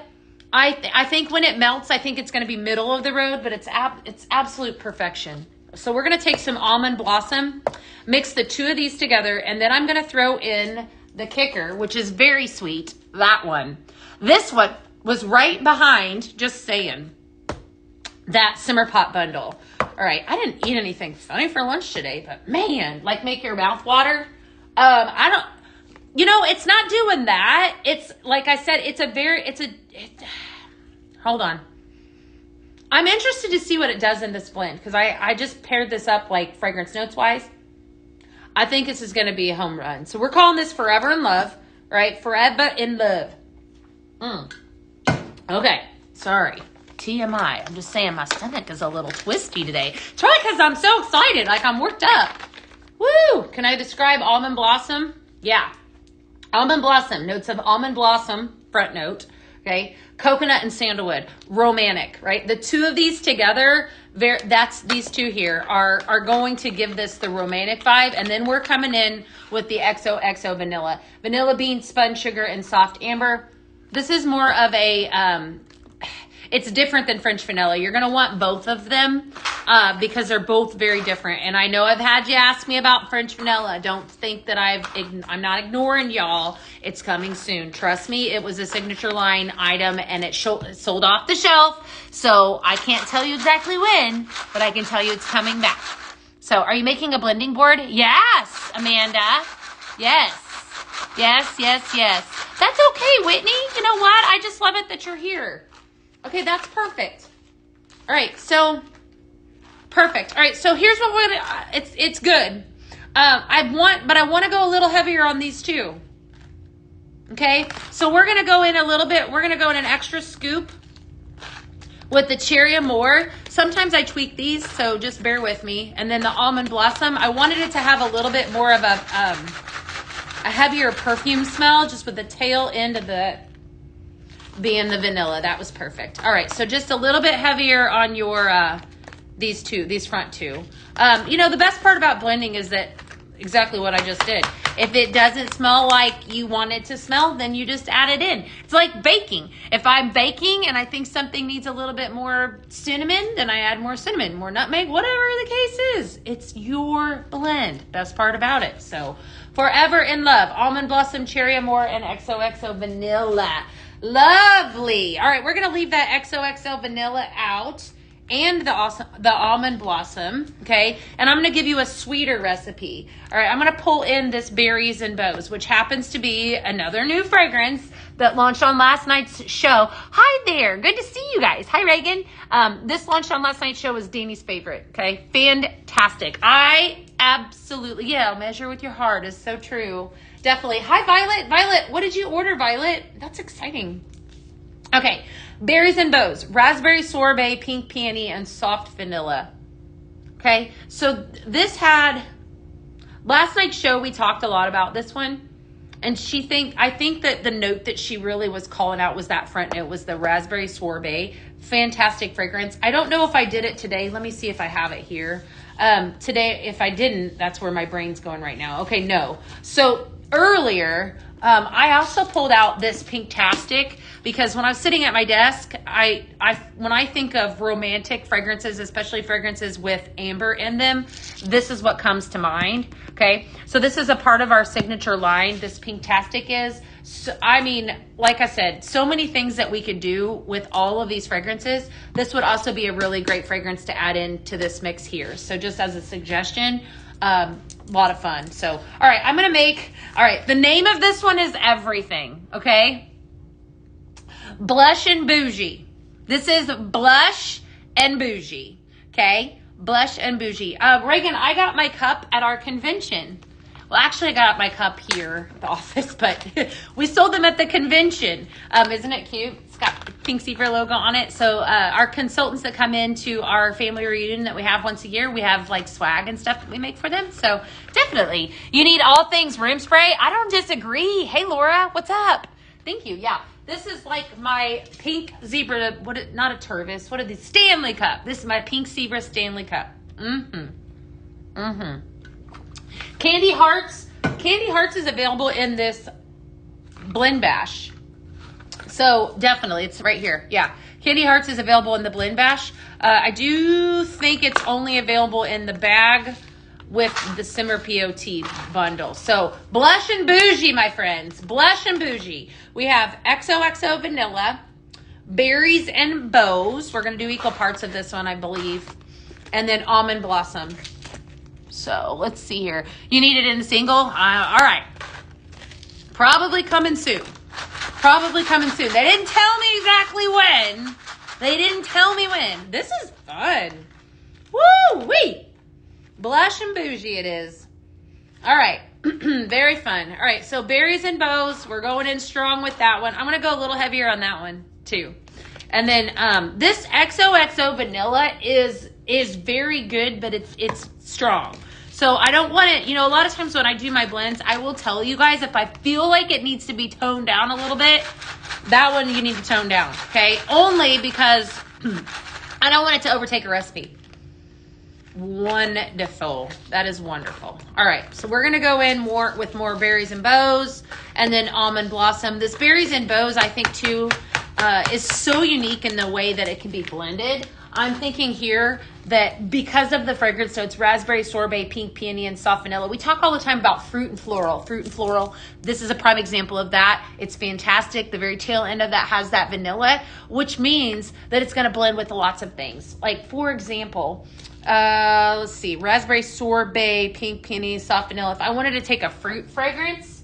I think when it melts, I think it's going to be middle of the road, but it's absolute perfection. So we're going to take some Almond Blossom, mix the two of these together, and then I'm going to throw in the kicker, which is very sweet. That one. This one was right behind, just saying, that Simmer Pot bundle. All right, I didn't eat anything funny for lunch today, but man, like make your mouth water. It's not doing that. It's like I said, hold on. I'm interested to see what it does in this blend because I just paired this up like fragrance notes wise. I think this is going to be a home run. So we're calling this Forever in Love, right? Forever in Love. Okay, sorry. TMI. I'm just saying my stomach is a little twisty today. It's probably because I'm so excited. Like I'm worked up. Woo! Can I describe Almond Blossom? Yeah. Almond Blossom. Notes of Almond Blossom. Front note. Okay. Coconut and sandalwood. Romantic, right? The two of these together, these two here are going to give this the romantic vibe. And then we're coming in with the XOXO vanilla. Vanilla bean, spun sugar, and soft amber. This is more of a, it's different than French vanilla. You're going to want both of them because they're both very different. And I know I've had you ask me about French vanilla. Don't think that I'm not ignoring y'all. It's coming soon. Trust me, it was a signature line item and it sold off the shelf. So I can't tell you exactly when, but I can tell you it's coming back. So are you making a blending board? Yes, Amanda. Yes. That's okay, Whitney. You know what? I just love it that you're here. Okay, that's perfect. All right, so perfect. All right, so here's what we're gonna. It's good. I want to go a little heavier on these two. Okay, so we're gonna go in a little bit. We're gonna go in an extra scoop with the Cherry Amour. Sometimes I tweak these, so just bear with me. And then the Almond Blossom. I wanted it to have a little bit more of a heavier perfume smell, just with the tail end of the being the vanilla. That was perfect. All right, so just a little bit heavier on your these front two. The best part about blending is that exactly what I just did. If it doesn't smell like you want it to smell, then you just add it in. It's like baking. If I'm baking and I think something needs a little bit more cinnamon, then I add more cinnamon, more nutmeg, whatever the case is. It's your blend. Best part about it. So Forever in Love, Almond Blossom, Cherry Amour, and XOXO Vanilla. Lovely. All right, we're going to leave that XOXO Vanilla out and the Almond Blossom, okay? And I'm going to give you a sweeter recipe. All right, I'm going to pull in this Berries and Bows, which happens to be another new fragrance that launched on last night's show. Hi there. Good to see you guys. Hi, Reagan. This launched on last night's show was Danny's favorite, okay? Fantastic. I absolutely, measure with your heart is so true. Definitely. Hi, Violet. Violet, what did you order, Violet? That's exciting. Okay. Berries and Bows. Raspberry sorbet, pink peony, and soft vanilla. Okay. So this had... Last night's show, we talked a lot about this one. And I think that the note that she really was calling out was that front note, was the raspberry sorbet. Fantastic fragrance. I don't know if I did it today. Let me see if I have it here. Today, if I didn't, that's where my brain's going right now. Okay, no. So earlier, I also pulled out this Pinktastic because when I was sitting at my desk, when I think of romantic fragrances, especially fragrances with amber in them, this is what comes to mind. Okay, so this is a part of our signature line. This Pinktastic is. So, I mean, like I said, so many things that we could do with all of these fragrances. This would also be a really great fragrance to add into this mix here. So just as a suggestion. A lot of fun. So, all right, the name of this one is Everything, okay? Blush and Bougie. This is Blush and Bougie, okay? Blush and Bougie. Reagan, I got my cup at our convention. Well, actually, I got my cup here at the office, but we sold them at the convention. Isn't it cute? It's got the Pink Zebra logo on it. So our consultants that come into our family reunion that we have once a year, we have like swag and stuff that we make for them. So definitely, you need all things room spray. I don't disagree. Hey, Laura, what's up? Thank you. Yeah, this is like my Pink Zebra. Not a Tervis. What are these? Stanley Cup. This is my Pink Zebra Stanley Cup. Candy Hearts. Candy Hearts is available in this Blend Bash. So definitely, it's right here. Yeah, Candy Hearts is available in the Blend Bash. I do think it's only available in the bag with the Simmer POT bundle. So Blush and Bougie, my friends. Blush and Bougie. We have XOXO Vanilla, Berries and Bows. We're going to do equal parts of this one, I believe. And then Almond Blossom. So let's see here. You need it in a single? All right. Probably coming soon. Probably coming soon. They didn't tell me exactly when. They didn't tell me when. This is fun. Woo-wee. Blush and Bougie it is. All right. Very fun. All right. So Berries and Bows. We're going in strong with that one. I'm going to go a little heavier on that one too. And then this XOXO Vanilla is very good, but it's strong. So I don't want it, a lot of times when I do my blends, I will tell you guys if I feel like it needs to be toned down a little bit, that one you need to tone down, okay? Only because I don't want it to overtake a recipe. Wonderful. That is wonderful. All right, so we're going to go in with more Berries and Bows and then Almond Blossom. This Berries and Bows, I think, too, is so unique in the way that it can be blended. I'm thinking here that because of the fragrance, so it's raspberry, sorbet, pink peony, and soft vanilla. We talk all the time about fruit and floral. Fruit and floral. This is a prime example of that. It's fantastic. The very tail end of that has that vanilla, which means that it's going to blend with lots of things. Like, for example, let's see, raspberry, sorbet, pink peony, soft vanilla. If I wanted to take a fruit fragrance,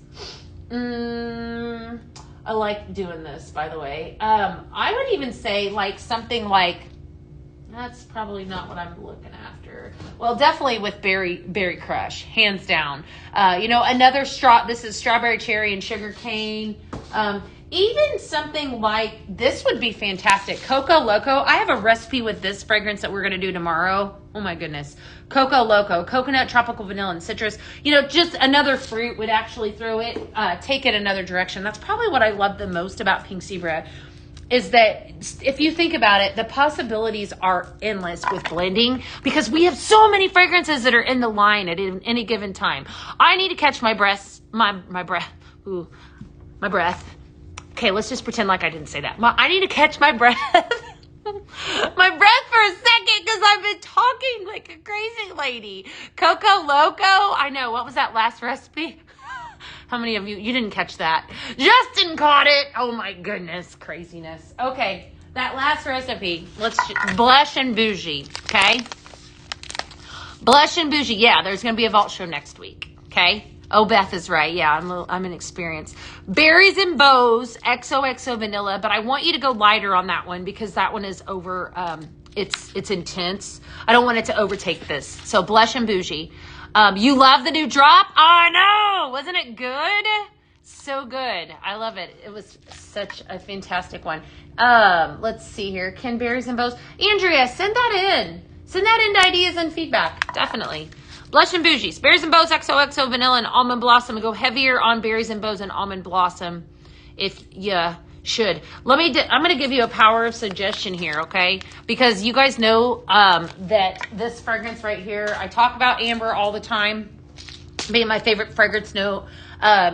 I like doing this, by the way. I would even say like something like, that's probably not what I'm looking after. Well, definitely with Berry Crush, hands down. Another this is strawberry, cherry, and sugar cane. Even something like this would be fantastic. Coco Loco. I have a recipe with this fragrance that we're going to do tomorrow. Oh my goodness. Coco Loco, coconut, tropical vanilla, and citrus. Just another fruit would actually take it another direction. That's probably what I love the most about Pink Zebra. Is that if you think about it, the possibilities are endless with blending because we have so many fragrances that are in the line at any given time. I need to catch my breath. Okay, let's just pretend like I didn't say that. I need to catch my breath. My breath for a second because I've been talking like a crazy lady. Coco Loco. I know. What was that last recipe? How many of you didn't catch that? Justin caught it. Oh my goodness, craziness. Okay, that last recipe. Let's Blush and Bougie. Okay, Blush and Bougie. Yeah, there's gonna be a vault show next week. Okay. Oh, Beth is right. Yeah, I'm inexperienced. Berries and Bows, XOXO Vanilla, but I want you to go lighter on that one because that one is over. It's intense. I don't want it to overtake this. So Blush and Bougie. You love the new drop? Oh, I know. Wasn't it good? So good. I love it. It was such a fantastic one. Let's see here. Ken Berries and Bows. Andrea, send that in. Send that in to ideas and feedback. Definitely. Blush and Bougie. Berries and Bows, XOXO Vanilla, and Almond Blossom. Go heavier on Berries and Bows and Almond Blossom if you should. I'm going to give you a power of suggestion here, okay? Because you guys know that this fragrance right here, I talk about amber all the time. Being my favorite fragrance note.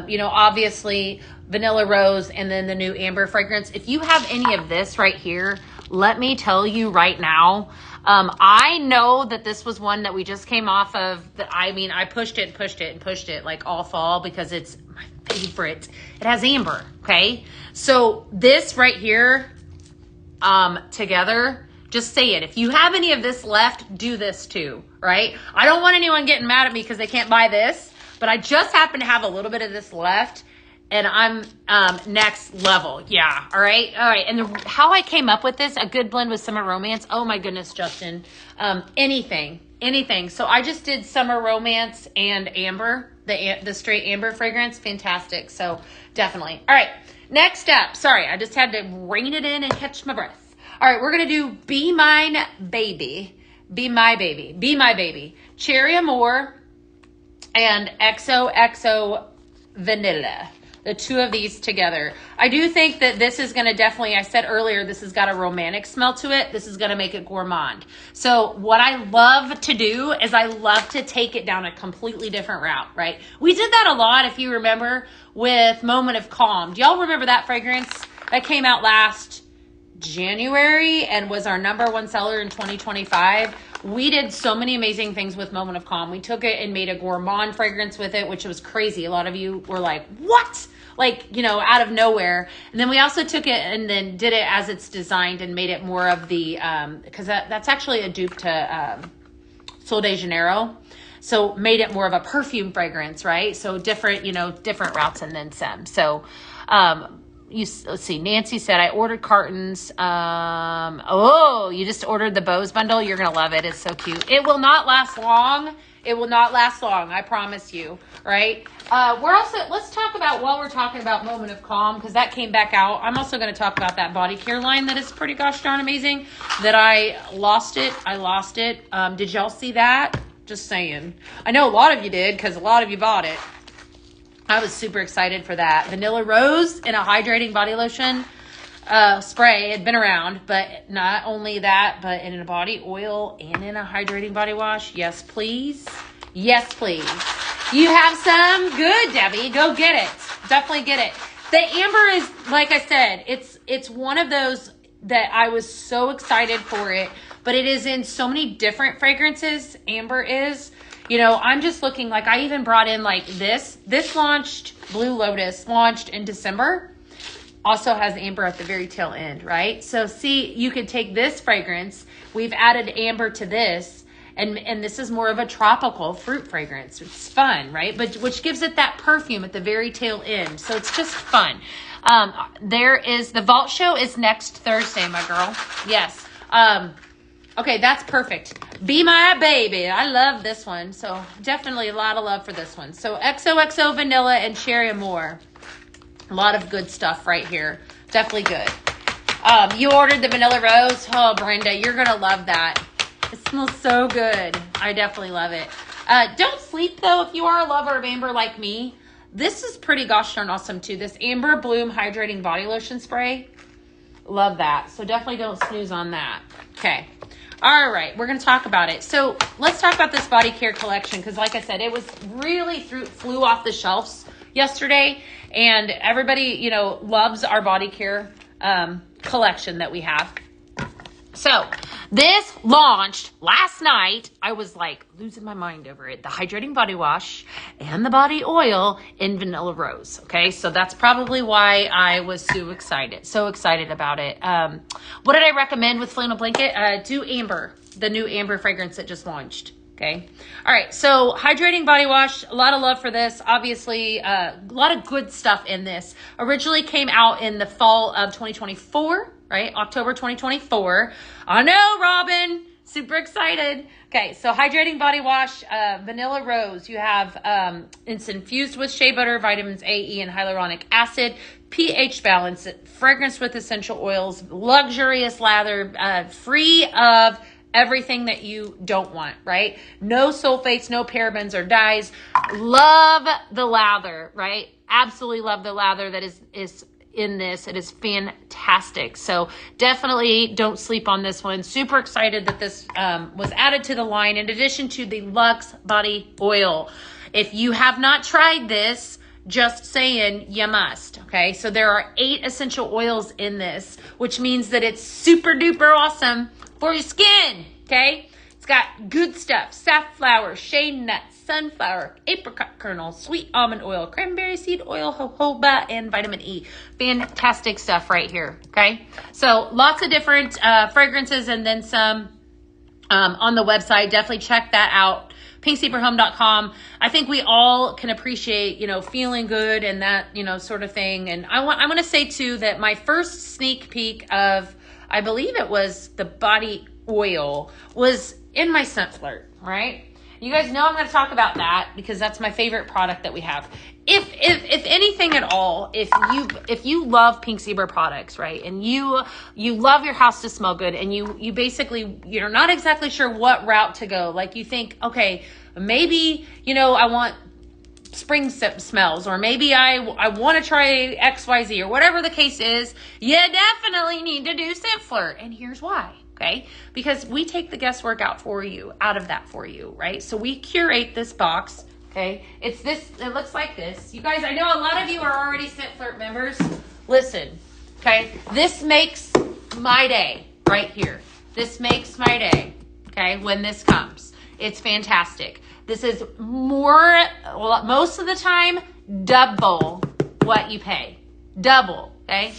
You know, obviously vanilla rose and then the new amber fragrance. If you have any of this right here, let me tell you right now, I know that this was one that we just came off of. I pushed it like all fall because it's my favorite. It has amber. Okay. So this right here, together, just say it. If you have any of this left, do this too, right? I don't want anyone getting mad at me because they can't buy this, but I just happen to have a little bit of this left and I'm next level. Yeah. All right. And how I came up with this, a good blend with summer romance. Oh my goodness, Justin. Anything. So I just did summer romance and amber, the straight amber fragrance. Fantastic. So definitely. All right. Next up. Sorry, I just had to rein it in and catch my breath. All right, we're going to do Be Mine Baby. Be My Baby. Be My Baby. Cherry Amour and XOXO Vanilla. The two of these together. I do think that this is going to definitely, I said earlier, this has got a romantic smell to it. This is going to make it gourmand. So what I love to do is I love to take it down a completely different route, right? We did that a lot, if you remember, with Moment of Calm. Do y'all remember that fragrance that came out last January and was our #1 seller in 2025? We did so many amazing things with Moment of Calm. We took it and made a gourmand fragrance with it, which was crazy. A lot of you were like, what? Like, you know, out of nowhere. And then we also took it and then did it as it's designed and made it more of the, because that's actually a dupe to Sol de Janeiro. So made it more of a perfume fragrance, right? So different, you know, different routes and then some. So, let's see. Nancy said, I ordered cartons. You just ordered the Bose bundle. You're going to love it. It's so cute. It will not last long. It will not last long. I promise you. Right. Let's talk about, while we're talking about Moment of Calm, because that came back out. I'm also going to talk about that body care line that is pretty gosh darn amazing, that I lost it. Did y'all see that? Just saying. I know a lot of you did, because a lot of you bought it. I was super excited for that. Vanilla Rose in a hydrating body lotion spray had been around, but not only that, but in a body oil and in a hydrating body wash. Yes, please. Yes, please. You have some? Good, Debbie. Go get it. Definitely get it. The amber is, like I said, it's one of those that I was so excited for it, but it is in so many different fragrances. Amber is. You know, I'm just looking, like I even brought in like this. This launched, Blue Lotus launched in December. Also has amber at the very tail end, right? So see, you could take this fragrance. We've added amber to this. And this is more of a tropical fruit fragrance. It's fun, right? But which gives it that perfume at the very tail end. So it's just fun. There is, the Vault Show is next Thursday, my girl. Yes. Okay, that's perfect. Be My Baby. I love this one. So definitely a lot of love for this one. So XOXO Vanilla and Cherry Amour. A lot of good stuff right here. Definitely good. You ordered the Vanilla Rose. Oh, Brenda, you're going to love that. It smells so good. I definitely love it. Don't sleep, though, if you are a lover of amber like me. This is pretty gosh darn awesome, too. This Amber Bloom Hydrating Body Lotion Spray. Love that. So definitely don't snooze on that. Okay. All right. We're going to talk about it. So let's talk about this body care collection because, like I said, it was really flew off the shelves yesterday. And everybody, you know, loves our body care collection that we have. So this launched last night. I was like losing my mind over it. The hydrating body wash and the body oil in Vanilla Rose. Okay. So that's probably why I was so excited about it. What did I recommend with Flannel Blanket? Do Amber, the new Amber fragrance that just launched. Okay. All right. So hydrating body wash, a lot of love for this. Obviously, a lot of good stuff in this. Originally came out in the fall of 2024, right? October 2024. I know, Robin. Super excited. Okay. So hydrating body wash, Vanilla Rose. You have, it's infused with shea butter, vitamins A, E, and hyaluronic acid, pH balance, fragrance with essential oils, luxurious lather, free of everything that you don't want, right? No sulfates, no parabens or dyes. Love the lather, right? Absolutely love the lather that is in this. It is fantastic. So definitely don't sleep on this one. Super excited that this was added to the line in addition to the Luxe Body Oil. If you have not tried this, Just saying, you must. Okay, so there are 8 essential oils in this, which means that it's super duper awesome for your skin. Okay, it's got good stuff: safflower, shea nuts, sunflower, apricot kernel, sweet almond oil, cranberry seed oil, jojoba, and vitamin E. Fantastic stuff right here. Okay, so lots of different fragrances, and then some on the website. Definitely check that out. pinksleeperhome.com. I think we all can appreciate, feeling good and that, sort of thing. And I'm going to say too that my first sneak peek of, I believe it was the body oil, was in my Scent Flirt, right? You guys know I'm going to talk about that because that's my favorite product that we have. If anything at all, if you love Pink Zebra products, right, and you love your house to smell good, and you basically, you're not exactly sure what route to go. Like you think, okay, maybe, I want spring smells, or maybe I want to try XYZ, or whatever the case is, you definitely need to do Scent Flirt. And here's why. Okay, because we take the guesswork out of that for you, right? So we curate this box. Okay, it looks like this. You guys, I know a lot of you are already Scent Flirt members. Listen, okay, this makes my day right here. This makes my day, okay, when this comes. It's fantastic. This is most of the time, double what you pay. Double, okay?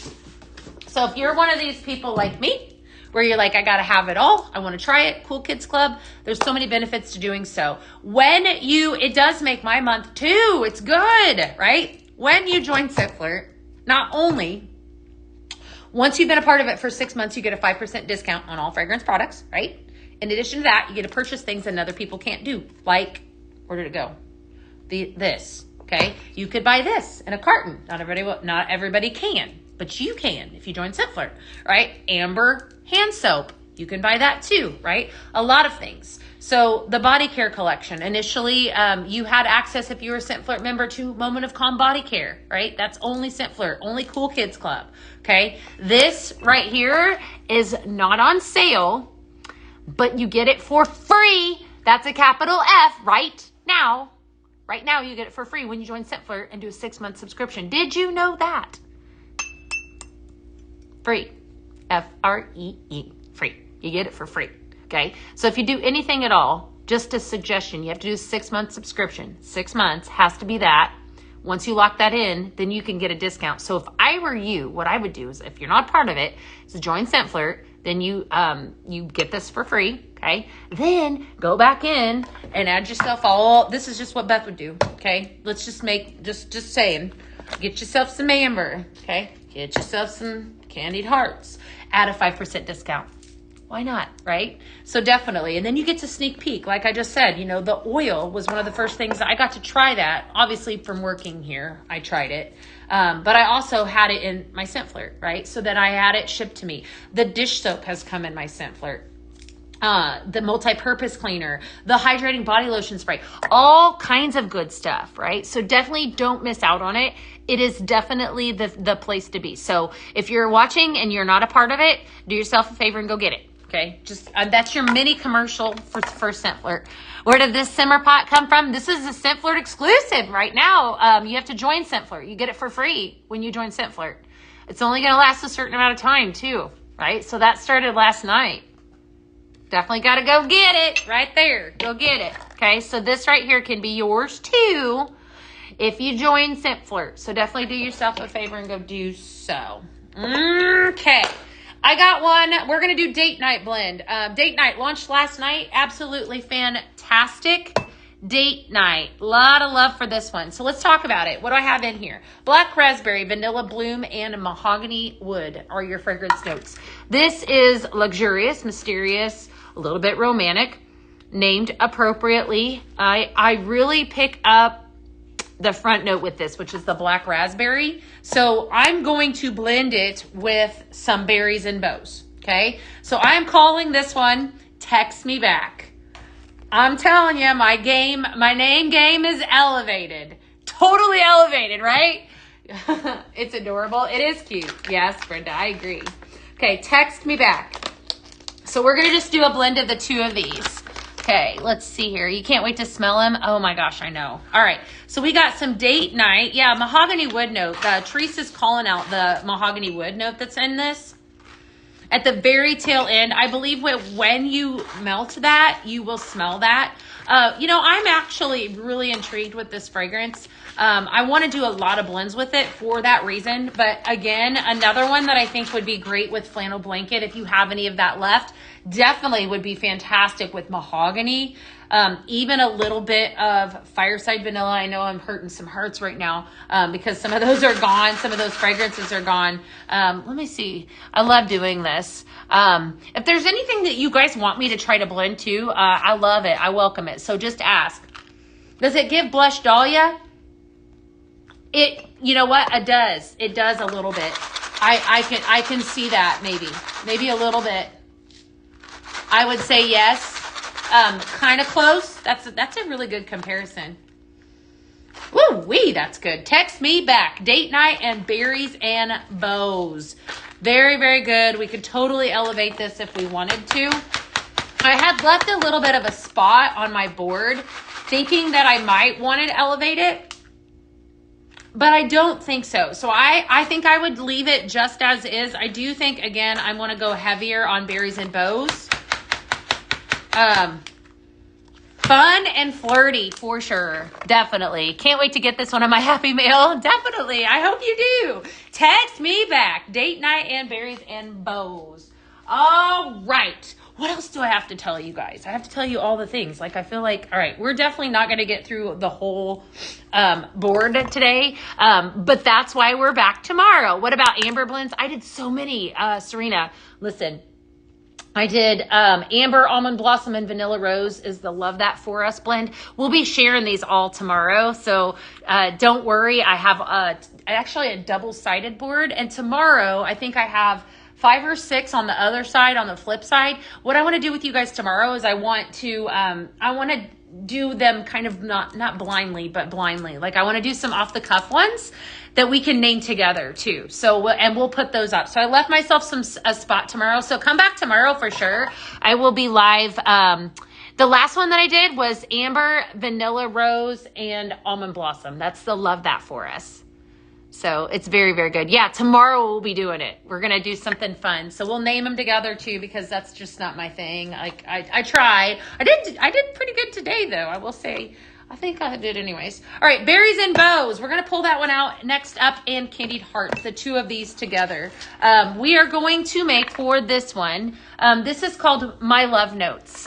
So if you're one of these people like me, where you're like, I got to have it all, I want to try it, Cool Kids Club, there's so many benefits to doing so. It does make my month too. It's good, right? When you join Scent Flirt, not only, once you've been a part of it for 6 months, you get a 5% discount on all fragrance products, right? In addition to that, you get to purchase things that other people can't do. Like, where did it go? This, okay? You could buy this in a carton. Not everybody can, but you can if you join Scent Flirt, right? Amber hand soap, you can buy that too, right? A lot of things. So the body care collection, initially you had access, if you were a Scent Flirt member, to Moment of Calm body care, right? That's only Scent Flirt, only Cool Kids Club, okay? This right here is not on sale, but you get it for free. That's a capital F right now. Right now you get it for free when you join Scent Flirt and do a 6-month subscription. Did you know that? Free. F-R-E-E. Free. You get it for free. Okay? So if you do anything at all, just a suggestion, you have to do a 6-month subscription. 6 months has to be that. Once you lock that in, then you can get a discount. So if I were you, what I would do is, if you're not part of it, is join Scent Flirt. Then you get this for free. Okay? Then go back in and add yourself all. This is just what Beth would do. Okay? Let's just just saying. Get yourself some amber. Okay? Get yourself some candied hearts. Add a 5% discount. Why not, right? So definitely. And then you get to sneak peek. Like I just said, the oil was one of the first things. I got to try that. Obviously, from working here, I tried it. But I also had it in my Scent Flirt, right? So that I had it shipped to me. The dish soap has come in my Scent Flirt. The multi-purpose cleaner, the hydrating body lotion spray, all kinds of good stuff, right? So definitely don't miss out on it. It is definitely the place to be. So if you're watching and you're not a part of it, do yourself a favor and go get it. Okay, just that's your mini commercial for Scent Flirt. Where did this simmer pot come from? This is a Scent Flirt exclusive right now. You have to join Scent Flirt. You get it for free when you join Scent Flirt. It's only going to last a certain amount of time too, right? So that started last night. Definitely got to go get it right there. Go get it. Okay, so this right here can be yours too if you join Scent Flirt. So definitely do yourself a favor and go do so. Okay. I got one. We're going to do Date Night Blend. Date Night launched last night. Absolutely fantastic date night. A lot of love for this one. So let's talk about it. What do I have in here? Black raspberry, vanilla bloom, and mahogany wood are your fragrance notes. This is luxurious, mysterious, a little bit romantic, named appropriately. I really pick up the front note with this, which is the black raspberry. So I'm going to blend it with some berries and bows. Okay. So I'm calling this one Text Me Back. I'm telling you, my name game is elevated. Totally elevated, right? It's adorable. It is cute. Yes, Brenda, I agree. Okay. Text Me Back. So we're going to just do a blend of the two of these. Okay, let's see here. You can't wait to smell them? Oh my gosh, I know. All right, so we got some date night. Yeah, mahogany wood note. Teresa's calling out the mahogany wood note that's in this. At the very tail end, I believe when you melt that, you will smell that. I'm actually really intrigued with this fragrance. I want to do a lot of blends with it for that reason. But again, another one that I think would be great with flannel blanket, if you have any of that left, definitely would be fantastic with mahogany. Even a little bit of fireside vanilla. I know I'm hurting some hearts right now because some of those are gone. Some of those fragrances are gone. Let me see. I love doing this. If there's anything that you guys want me to try to blend to, I love it. I welcome it. So just ask. Does it give blush dahlia? You know what? It does. It does a little bit. I can see that maybe a little bit. I would say yes. Kind of close. That's a really good comparison. Woo wee, that's good. Text me back. Date night and berries and bows. Very, very good. We could totally elevate this if we wanted to. I had left a little bit of a spot on my board thinking that I might want to elevate it, but I don't think so. So I think I would leave it just as is. I do think, again, I want to go heavier on berries and bows. Fun and flirty for sure. Definitely. Can't wait to get this one on my happy mail. Definitely. I hope you do. Text me back. Date night and berries and bows. All right. What else do I have to tell you guys? I have to tell you all the things. Like, I feel like, all right, we're definitely not going to get through the whole board today. But that's why we're back tomorrow. What about amber blends? I did so many, Serena. Listen. I did Amber, Almond Blossom, and Vanilla Rose is the Love That For Us blend. We'll be sharing these all tomorrow, so don't worry. I have actually a double-sided board, and tomorrow I think I have 5 or 6 on the other side, on the flip side. What I want to do with you guys tomorrow is I want to do them kind of not blindly, but blindly. Like, I want to do some off-the-cuff ones that we can name together too. So, and we'll put those up. So I left myself a spot tomorrow. So come back tomorrow for sure. I will be live. The last one that I did was Amber, Vanilla Rose, and Almond Blossom. That's the Love That For Us. So it's very, very good. Yeah, tomorrow we'll be doing it. We're going to do something fun. So we'll name them together too, because that's just not my thing. Like, I tried. I did pretty good today though, I will say. I think I did anyways. All right, berries and bows. We're going to pull that one out next up, and candied hearts, the two of these together. We are going to make for this one. This is called My Love Notes.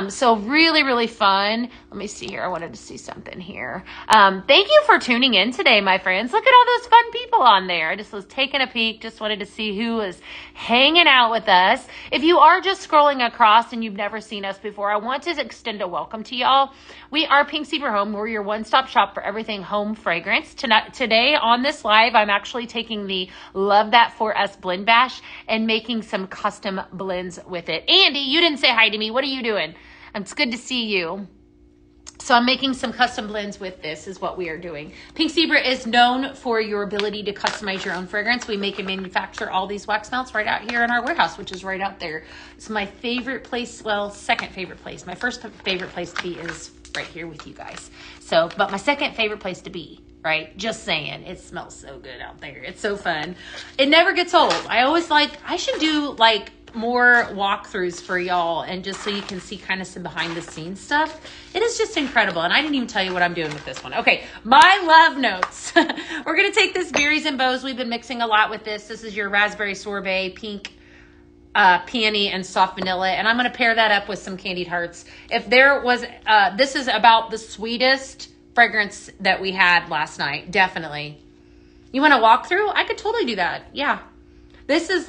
So really, really fun. Let me see here. I wanted to see something here. Thank you for tuning in today, my friends. Look at all those fun people on there. I just was taking a peek. Just wanted to see who was hanging out with us. If you are just scrolling across and you've never seen us before, I want to extend a welcome to y'all. We are Pink Zebra Home. We're your one-stop shop for everything home fragrance. Today on this live, I'm actually taking the Love That For Us blend bash and making some custom blends with it. Andy, you didn't say hi to me. What are you doing? It's good to see you. So I'm making some custom blends with this is what we are doing. Pink Zebra is known for your ability to customize your own fragrance. We make and manufacture all these wax melts right out here in our warehouse, which is right out there. It's my favorite place. Well, second favorite place. My first favorite place to be is right here with you guys. So, but my second favorite place to be, right? Just saying. It smells so good out there. It's so fun. It never gets old. I always I should do more walkthroughs for y'all, and just so you can see kind of some behind the scenes stuff. It is just incredible. And I didn't even tell you what I'm doing with this one. Okay, My Love Notes. We're going to take this berries and bows. We've been mixing a lot with this. This is your raspberry sorbet, pink peony, and soft vanilla. And I'm going to pair that up with some candied hearts. If there was, this is about the sweetest fragrance that we had last night. Definitely. You want to walk through? I could totally do that. Yeah. This is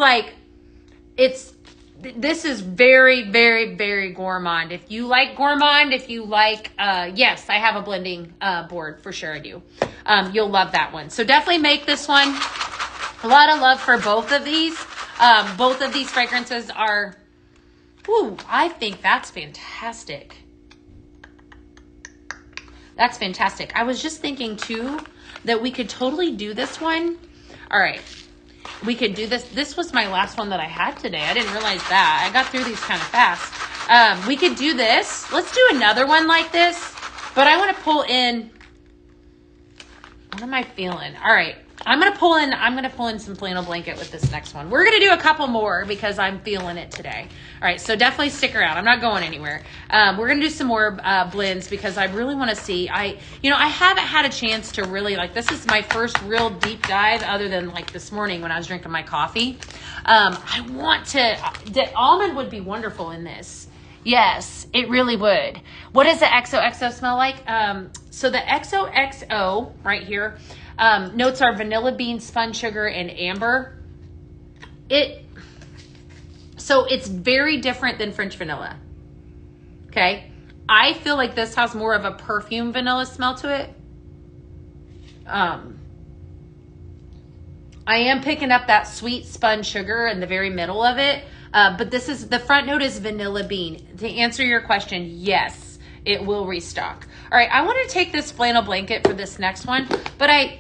this is very, very, very gourmand. If you like gourmand, if you like, yes, I have a blending board for sure. I do. You'll love that one. So definitely make this one. A lot of love for both of these. Both of these fragrances are, I think that's fantastic. That's fantastic. I was just thinking too that we could totally do this one. All right. We could do this. This was my last one that I had today. I didn't realize that. I got through these kind of fast. We could do this. Let's do another one like this, but I want to pull in. What am I feeling? All right. I'm going to pull in some flannel blanket with this next one. We're going to do a couple more because I'm feeling it today. All right. So definitely stick around. I'm not going anywhere. We're going to do some more blends because I really want to see, I haven't had a chance to really this is my first real deep dive other than this morning when I was drinking my coffee. I want to, the almond would be wonderful in this. Yes, it really would. What does the XOXO smell like? So the XOXO right here, notes are vanilla bean, spun sugar, and amber. So it's very different than French vanilla. Okay. I feel like this has more of a perfume vanilla smell to it. I am picking up that sweet spun sugar in the very middle of it. But the front note is vanilla bean. To answer your question, yes, it will restock. All right, I want to take this flannel blanket for this next one, but I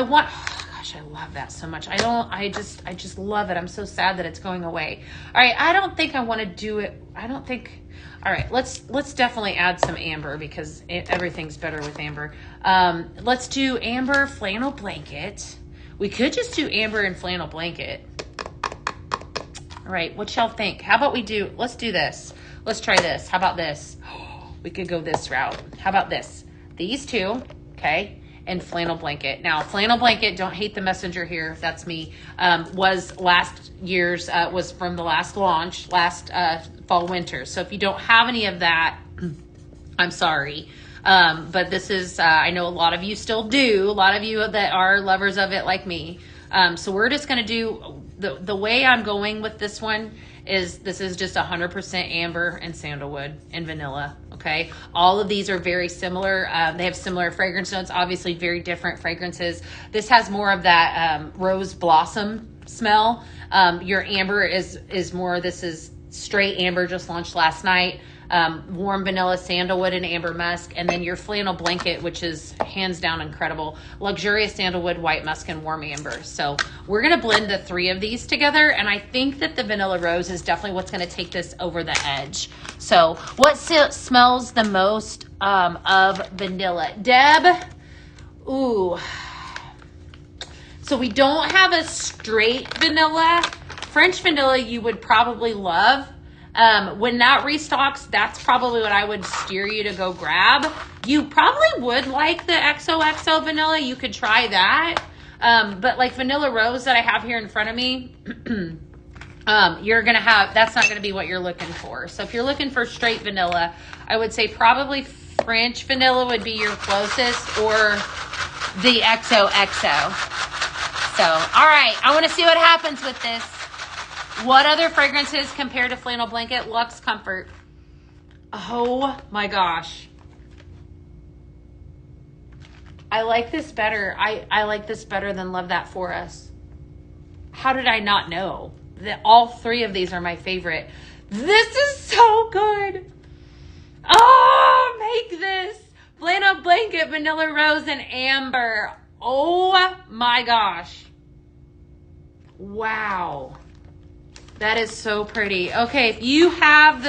want, oh gosh, I love that so much. I just love it. I'm so sad that it's going away. All right, I don't think I want to do it. All right, let's definitely add some amber because everything's better with amber. Let's do amber flannel blanket. We could just do amber and flannel blanket. All right, what y'all think? How about let's do this. Let's try this. How about this? We could go this route. How about this? These two, okay, and flannel blanket. Now, flannel blanket, don't hate the messenger here. That's me. Was last year's, was from the last launch, last fall, winter. So if you don't have any of that, I'm sorry. But this is, I know a lot of you still do. A lot of you that are lovers of it like me. So we're just going to do, the way I'm going with this one is this is just 100% amber and sandalwood and vanilla. Okay. All of these are very similar. They have similar fragrance notes, obviously very different fragrances. This has more of that rose blossom smell. Your amber is more, this is straight amber, just launched last night. Warm vanilla, sandalwood, and amber musk. And then your flannel blanket, which is hands down incredible. Luxurious sandalwood, white musk, and warm amber. So we're going to blend the three of these together. And I think that the vanilla rose is definitely what's going to take this over the edge. So what smells the most of vanilla? Deb? Ooh. So we don't have a straight vanilla. French vanilla you would probably love. When that restocks, that's probably what I would steer you to go grab. You probably would like the XOXO vanilla. You could try that. But like vanilla rose that I have here in front of me, you're going to have, that's not going to be what you're looking for. So if you're looking for straight vanilla, I would say probably French vanilla would be your closest, or the XOXO. So, all right, I want to see what happens with this. What other fragrances compare to flannel blanket? Luxe Comfort. Oh my gosh. I like this better. I like this better than Love That For Us. How did I not know that all three of these are my favorite? This is so good. Oh, make this. Flannel blanket, vanilla rose, and amber. Oh my gosh. Wow. That is so pretty. Okay, if you have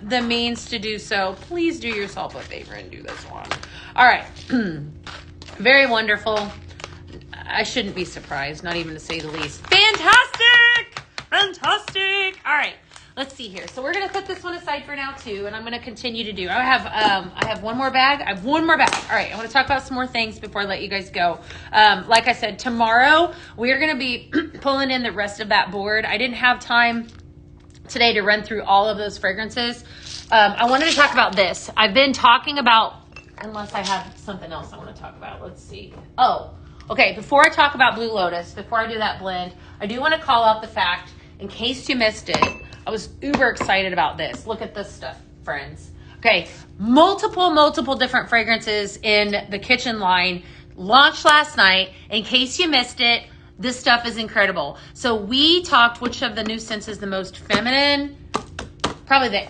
the means to do so, please do yourself a favor and do this one. All right. Very wonderful. I shouldn't be surprised, not even to say the least. Fantastic! Fantastic! All right. Let's see here. So we're going to put this one aside for now too, and I'm going to continue to do. I have one more bag. I have one more bag. All right. I want to talk about some more things before I let you guys go. Like I said, tomorrow we're going to be pulling in the rest of that board. I didn't have time today to run through all of those fragrances. I wanted to talk about this. I've been talking about, unless I have something else I want to talk about. Let's see. Oh, okay. Before I talk about Blue Lotus, before I do that blend, I do want to call out the fact, in case you missed it, I was uber excited about this. Look at this stuff, friends. Okay, multiple different fragrances in the kitchen line launched last night. In case you missed it, this stuff is incredible. So we talked which of the new scents is the most feminine. Probably the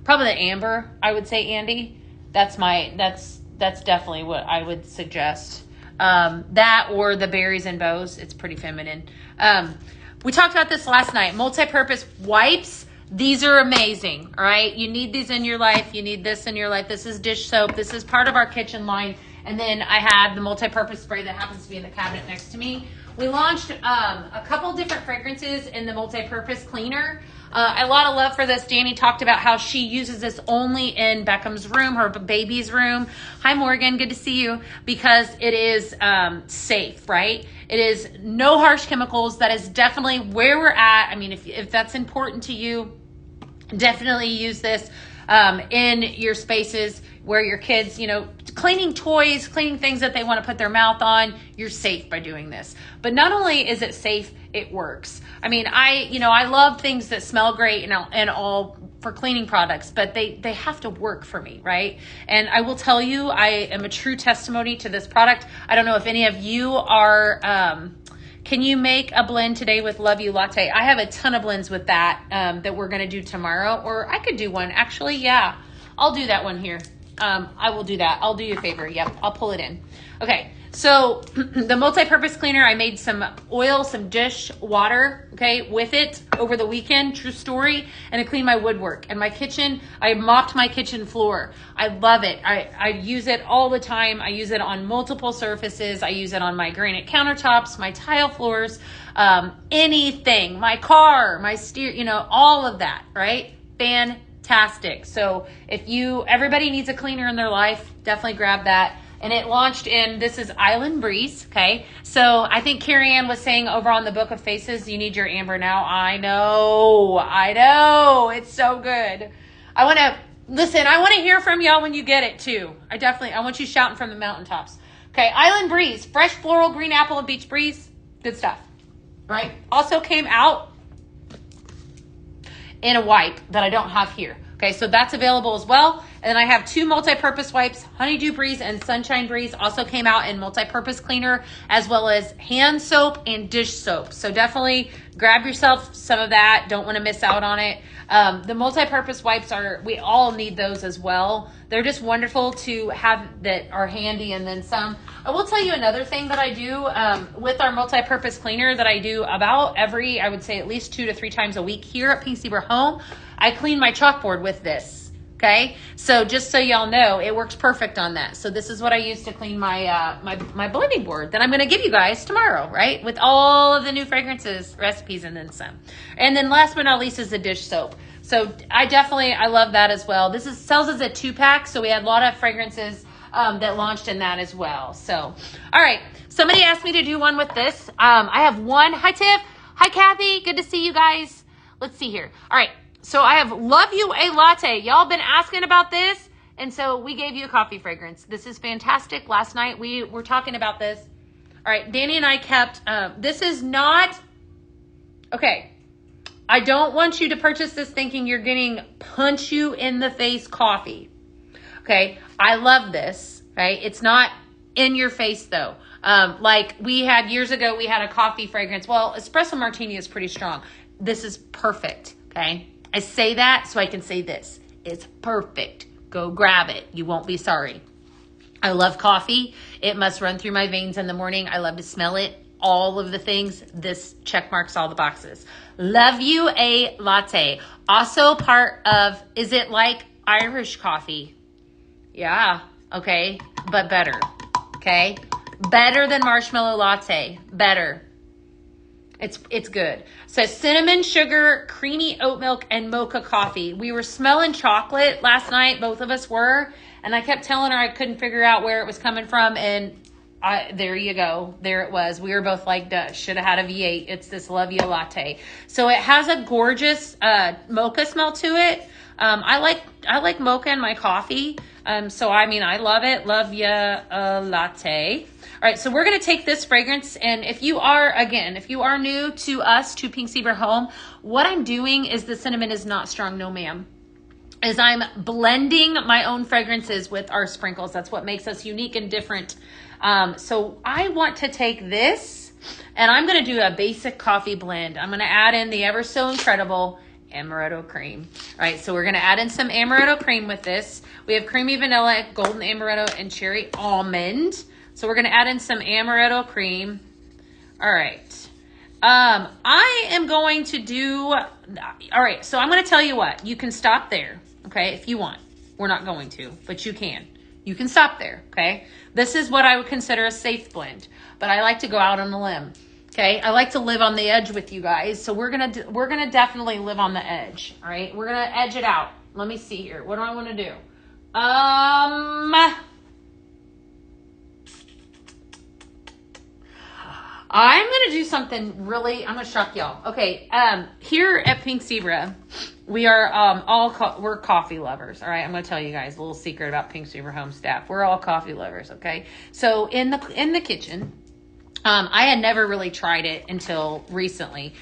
amber, I would say, Andy. That's definitely what I would suggest. That or the berries and bows. It's pretty feminine. We talked about this last night. Multi-purpose wipes. These are amazing, all right? You need these in your life. You need this in your life. This is dish soap. This is part of our kitchen line. And then I have the multi-purpose spray that happens to be in the cabinet next to me. We launched a couple different fragrances in the multi-purpose cleaner. A lot of love for this. Danny talked about how she uses this only in Beckham's room, her baby's room. Hi, Morgan. Good to see you. Because it is safe, right? It is no harsh chemicals. That is definitely where we're at. I mean, if that's important to you, definitely use this in your spaces where your kids, cleaning toys, cleaning things that they want to put their mouth on. You're safe by doing this. But not only is it safe, it works. I mean, I love things that smell great and all for cleaning products, but they have to work for me, right? And I will tell you, I am a true testimony to this product. I don't know if any of you are, can you make a blend today with Love You Latte? I have a ton of blends with that that we're going to do tomorrow, or I could do one. Actually, yeah, I'll do that one here. I will do that. I'll do you a favor. Yep, I'll pull it in. Okay, so the multi-purpose cleaner, I made some oil, some dish water, okay, with it over the weekend, true story, and I cleaned my woodwork. And my kitchen, I mopped my kitchen floor. I love it. I use it all the time. I use it on multiple surfaces. I use it on my granite countertops, my tile floors, anything, my car, my all of that, right? Fantastic. So everybody needs a cleaner in their life, definitely grab that. And it launched this is Island Breeze, okay? So I think Carrie Ann was saying over on the Book of Faces, you need your amber now. I know. It's so good. I want to hear from y'all when you get it too. I want you shouting from the mountaintops. Okay, Island Breeze, fresh floral, green apple, and beach breeze. Good stuff, right? Also came out in a wipe that I don't have here. Okay, so that's available as well. And then I have 2 multi-purpose wipes, Honeydew Breeze and Sunshine Breeze. Also came out in multi-purpose cleaner, as well as hand soap and dish soap. So definitely grab yourself some of that. Don't want to miss out on it. The multi-purpose wipes we all need those as well. They're just wonderful to have that are handy, and then some. I will tell you another thing that I do with our multi-purpose cleaner that I do about I would say at least 2 to 3 times a week here at Pink Zebra Home. I clean my chalkboard with this, okay? So just so y'all know, it works perfect on that. So this is what I use to clean my my blending board that I'm going to give you guys tomorrow, right? With all of the new fragrances, recipes, and then some. And then last but not least is the dish soap. So I love that as well. This sells as a 2-pack, so we had a lot of fragrances that launched in that as well. So, all right. Somebody asked me to do one with this. I have one. Hi, Tiff. Hi, Kathy. Good to see you guys. Let's see here. All right. So I have Love You a Latte. Y'all been asking about this, and so we gave you a coffee fragrance. This is fantastic. Last night we were talking about this. All right, Danny and I kept, this is not, okay, I don't want you to purchase this thinking you're getting punch you in the face coffee. Okay, I love this, right? It's not in your face though. Like we had years ago, we had a coffee fragrance. Well, espresso martini is pretty strong. This is perfect, okay? I say that so I can say this. It's perfect. Go grab it. You won't be sorry. I love coffee. It must run through my veins in the morning. I love to smell it. All of the things. This check marks all the boxes. Love You a Latte. Also part of, is it like Irish coffee? Yeah. Okay. But better. Okay. Better than marshmallow latte. Better. It's good. So cinnamon, sugar, creamy oat milk, and mocha coffee. We were smelling chocolate last night. Both of us were. And I kept telling her I couldn't figure out where it was coming from. And there you go. There it was. We were both like, duh, should have had a V8. It's this Love You Latte. So it has a gorgeous mocha smell to it. I like mocha in my coffee. So I love it. Love Ya a Latte. All right, so we're going to take this fragrance, and if you are new to us, to Pink Zebra Home, what I'm doing is the cinnamon is not strong, no ma'am, is I'm blending my own fragrances with our sprinkles. That's what makes us unique and different. So I want to take this, and I'm going to do a basic coffee blend. I'm going to add in the ever so incredible amaretto cream. All right, so we're going to add in some amaretto cream with this. We have creamy vanilla, golden amaretto, and cherry almond. So we're going to add in some amaretto cream. All right. I am going to do, all right, so I'm going to tell you what. You can stop there, okay, if you want. We're not going to, but you can. You can stop there, okay? This is what I would consider a safe blend, but I like to go out on a limb, okay? I like to live on the edge with you guys, so we're gonna definitely live on the edge, all right? We're gonna edge it out. Let me see here. What do I want to do? I'm going to do something really, I'm going to shock y'all. Okay, here at Pink Zebra, we are we're coffee lovers, all right? I'm going to tell you guys a little secret about Pink Zebra Home staff. We're all coffee lovers, okay? So in the kitchen, I had never really tried it until recently.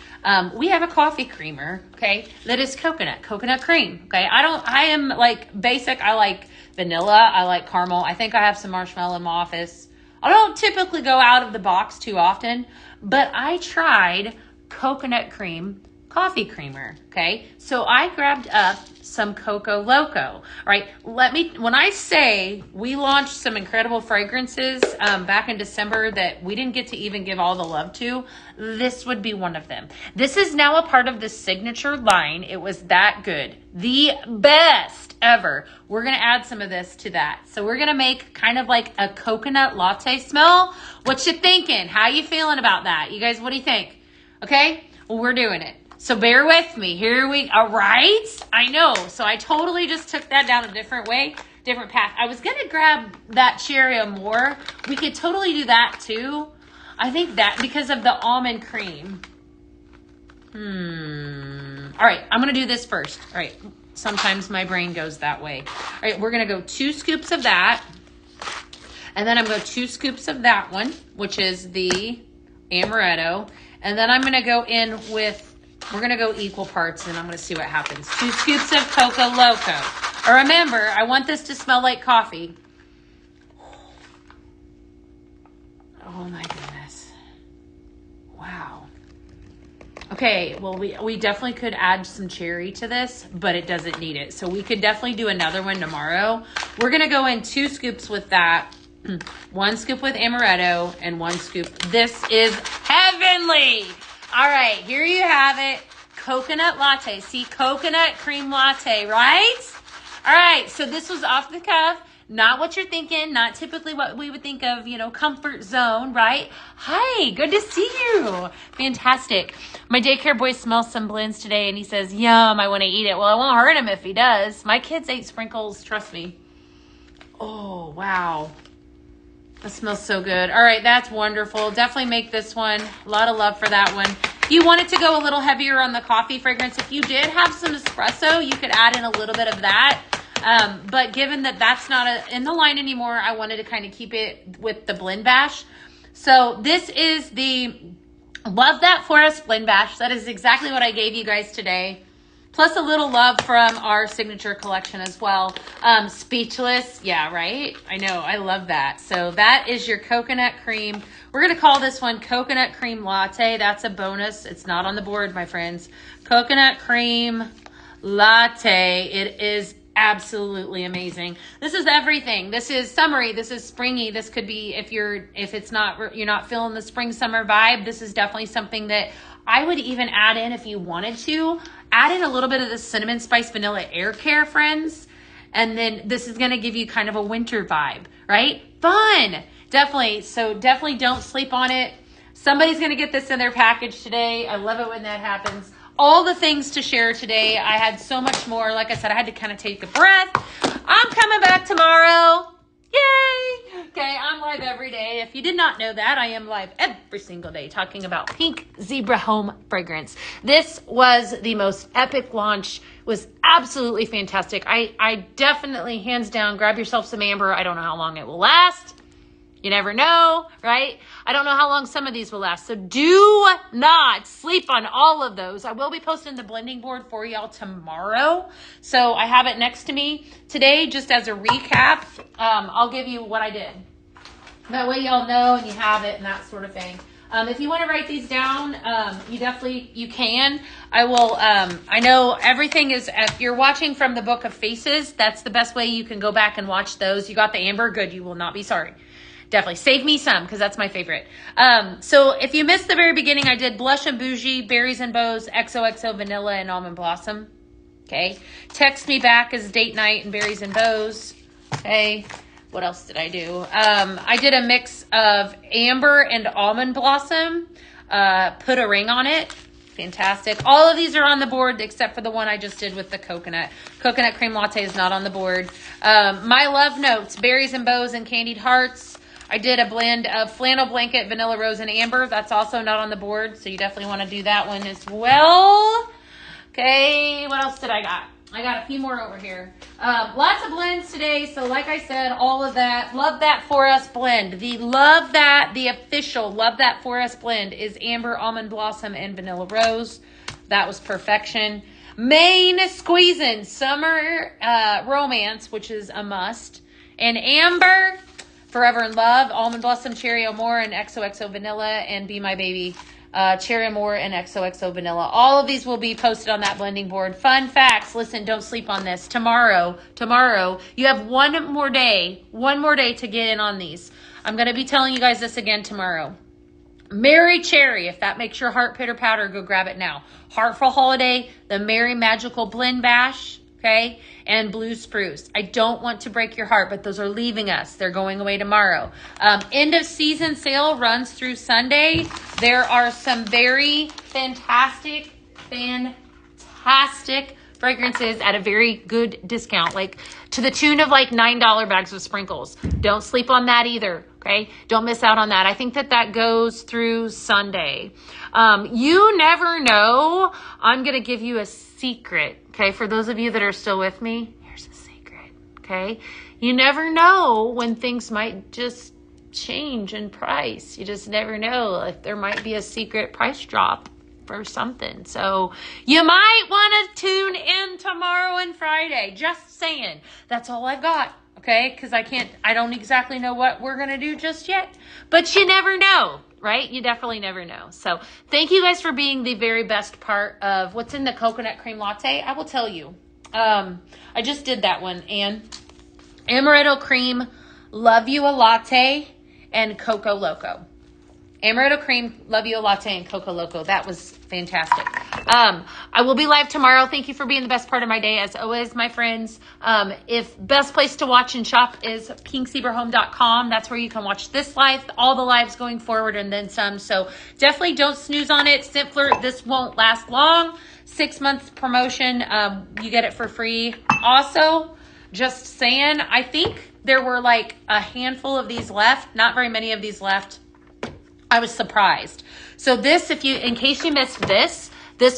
We have a coffee creamer, okay, that is coconut cream, okay? I am like basic. I like vanilla. I like caramel. I think I have some marshmallow in my office. I don't typically go out of the box too often, but I tried coconut cream coffee creamer, okay? So I grabbed up some Coco Loco, all right? When I say we launched some incredible fragrances back in December that we didn't get to even give all the love to, this would be one of them. This is now a part of the signature line. It was that good. The best ever. We're going to add some of this to that. So we're going to make kind of like a coconut latte smell. What you thinking? How you feeling about that? You guys, what do you think? Okay? Well, we're doing it. So bear with me. All right? I know. So I totally just took that down a different path. I was going to grab that cherry more. We could totally do that too. I think that because of the almond cream. All right. I'm going to do this first. All right. Sometimes my brain goes that way. All right. We're going to go 2 scoops of that. And then I'm going to go 2 scoops of that one, which is the amaretto. And then I'm going to go in with, we're going to go equal parts, and I'm going to see what happens. 2 scoops of Coco Loco. Remember, I want this to smell like coffee. Oh, my goodness. Wow. Okay, well, we definitely could add some cherry to this, but it doesn't need it. So we could definitely do another one tomorrow. We're going to go in 2 scoops with that. 1 scoop with amaretto and 1 scoop. This is heavenly. All right, here you have it. Coconut latte. See, coconut cream latte, right? All right, so this was off the cuff. Not what you're thinking. Not typically what we would think of, comfort zone, right? Hi, good to see you. Fantastic. My daycare boy smells some blends today, and he says, yum, I want to eat it. Well, it won't hurt him if he does. My kids ate sprinkles, trust me. Oh, wow. That smells so good. All right, that's wonderful. Definitely make this one. A lot of love for that one. You want it to go a little heavier on the coffee fragrance. If you did have some espresso, you could add in a little bit of that. But given that that's not in the line anymore, I wanted to kind of keep it with the blend bash. So this is the Love That For Us blend bash. That is exactly what I gave you guys today. Plus a little love from our signature collection as well. Speechless. Yeah, right? I know. I love that. So that is your coconut cream. We're going to call this one Coconut Cream Latte. That's a bonus. It's not on the board, my friends. Coconut Cream Latte. It is absolutely amazing. This is everything. This is summery. This is springy. This could be, if you're not feeling the spring summer vibe, this is definitely something that I would even add in if you wanted to. Add in a little bit of the cinnamon spice vanilla air care, friends. And then this is going to give you kind of a winter vibe, right? Fun. Definitely. So definitely don't sleep on it. Somebody's going to get this in their package today. I love it when that happens. All the things to share today. I had so much more. Like I said, I had to kind of take a breath. I'm coming back tomorrow. Yay! Okay, I'm live every day. If you did not know that, I am live every single day talking about Pink Zebra Home Fragrance. This was the most epic launch. It was absolutely fantastic. I definitely, hands down, grab yourself some amber. I don't know how long it will last. You never know, right? I don't know how long some of these will last. So do not sleep on all of those. I will be posting the blending board for y'all tomorrow. So I have it next to me. Today, just as a recap, I'll give you what I did. That way y'all know and you have it and that sort of thing. If you want to write these down, you can. I will, I know everything is, if you're watching from the Book of Faces, that's the best way you can go back and watch those. You got the amber, good, you will not be sorry. Definitely. Save me some because that's my favorite. So if you missed the very beginning, I did Blush and Bougie, Berries and Bows, XOXO Vanilla, and Almond Blossom. Okay. Text me back as Date Night and Berries and Bows. Okay. What else did I do? I did a mix of Amber and Almond Blossom. Put a ring on it. Fantastic. All of these are on the board except for the one I just did with the coconut. Coconut cream latte is not on the board. My love notes, Berries and Bows and Candied Hearts. I did a blend of Flannel Blanket, Vanilla Rose, and Amber. That's also not on the board, so you definitely want to do that one as well. Okay, what else did I got? I got a few more over here. Lots of blends today. So like I said, all of that. Love That For Us blend. The official Love That For Us blend is Amber, Almond Blossom, and Vanilla Rose. That was perfection. Main Squeezin' Summer Romance, which is a must. And Amber, Forever in Love, Almond Blossom, Cherry Amore, and XOXO Vanilla, and Be My Baby. Cherry Amore and XOXO Vanilla. All of these will be posted on that blending board. Fun facts. Listen, don't sleep on this. Tomorrow, you have one more day to get in on these. I'm going to be telling you guys this again tomorrow. Merry Cherry, if that makes your heart pitter patter, go grab it now. Heartful Holiday, the Merry Magical Blend Bash, okay, and Blue Spruce. I don't want to break your heart, but those are leaving us. They're going away tomorrow. End of season sale runs through Sunday. There are some very fantastic fragrances at a very good discount, like to the tune of like $9 bags of sprinkles. Don't sleep on that either. Okay. Don't miss out on that. I think that goes through Sunday. You never know. I'm going to give you a secret. Okay. For those of you that are still with me, here's a secret. Okay. You never know when things might just change in price. You just never know if there might be a secret price drop for something. So you might want to tune in tomorrow and Friday. Just saying. That's all I've got. Okay. Cause I don't exactly know what we're going to do just yet, but you never know, right? You definitely never know. So thank you guys for being the very best part of what's in the coconut cream latte. I will tell you, I just did that one, and Amaretto Cream, Love You a Latte, and Coco Loco. Amaretto Cream, Love You a Latte, and Coco Loco. That was fantastic. I will be live tomorrow. Thank you for being the best part of my day, as always, my friends. If best place to watch and shop is pinkzebrahome.com. That's where you can watch this live, all the lives going forward, and then some. So definitely don't snooze on it. Simpler, this won't last long. 6 months promotion. You get it for free. Also, just saying, I think there were like a handful of these left. Not very many of these left. I was surprised. So this, in case you missed this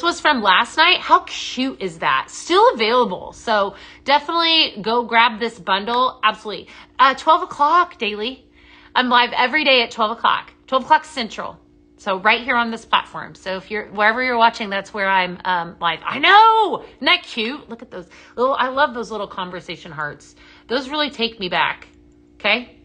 was from last night. How cute is that? Still available. So definitely go grab this bundle. Absolutely. 12 o'clock daily. I'm live every day at 12 o'clock. 12 o'clock Central. So right here on this platform. So if you're, wherever you're watching, that's where I'm live. I know. Isn't that cute? Look at those little, I love those little conversation hearts. Those really take me back. Okay.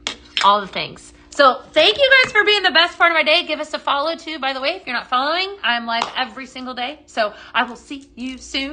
All the things. So thank you guys for being the best part of my day. Give us a follow too, by the way, if you're not following. I'm live every single day. So I will see you soon.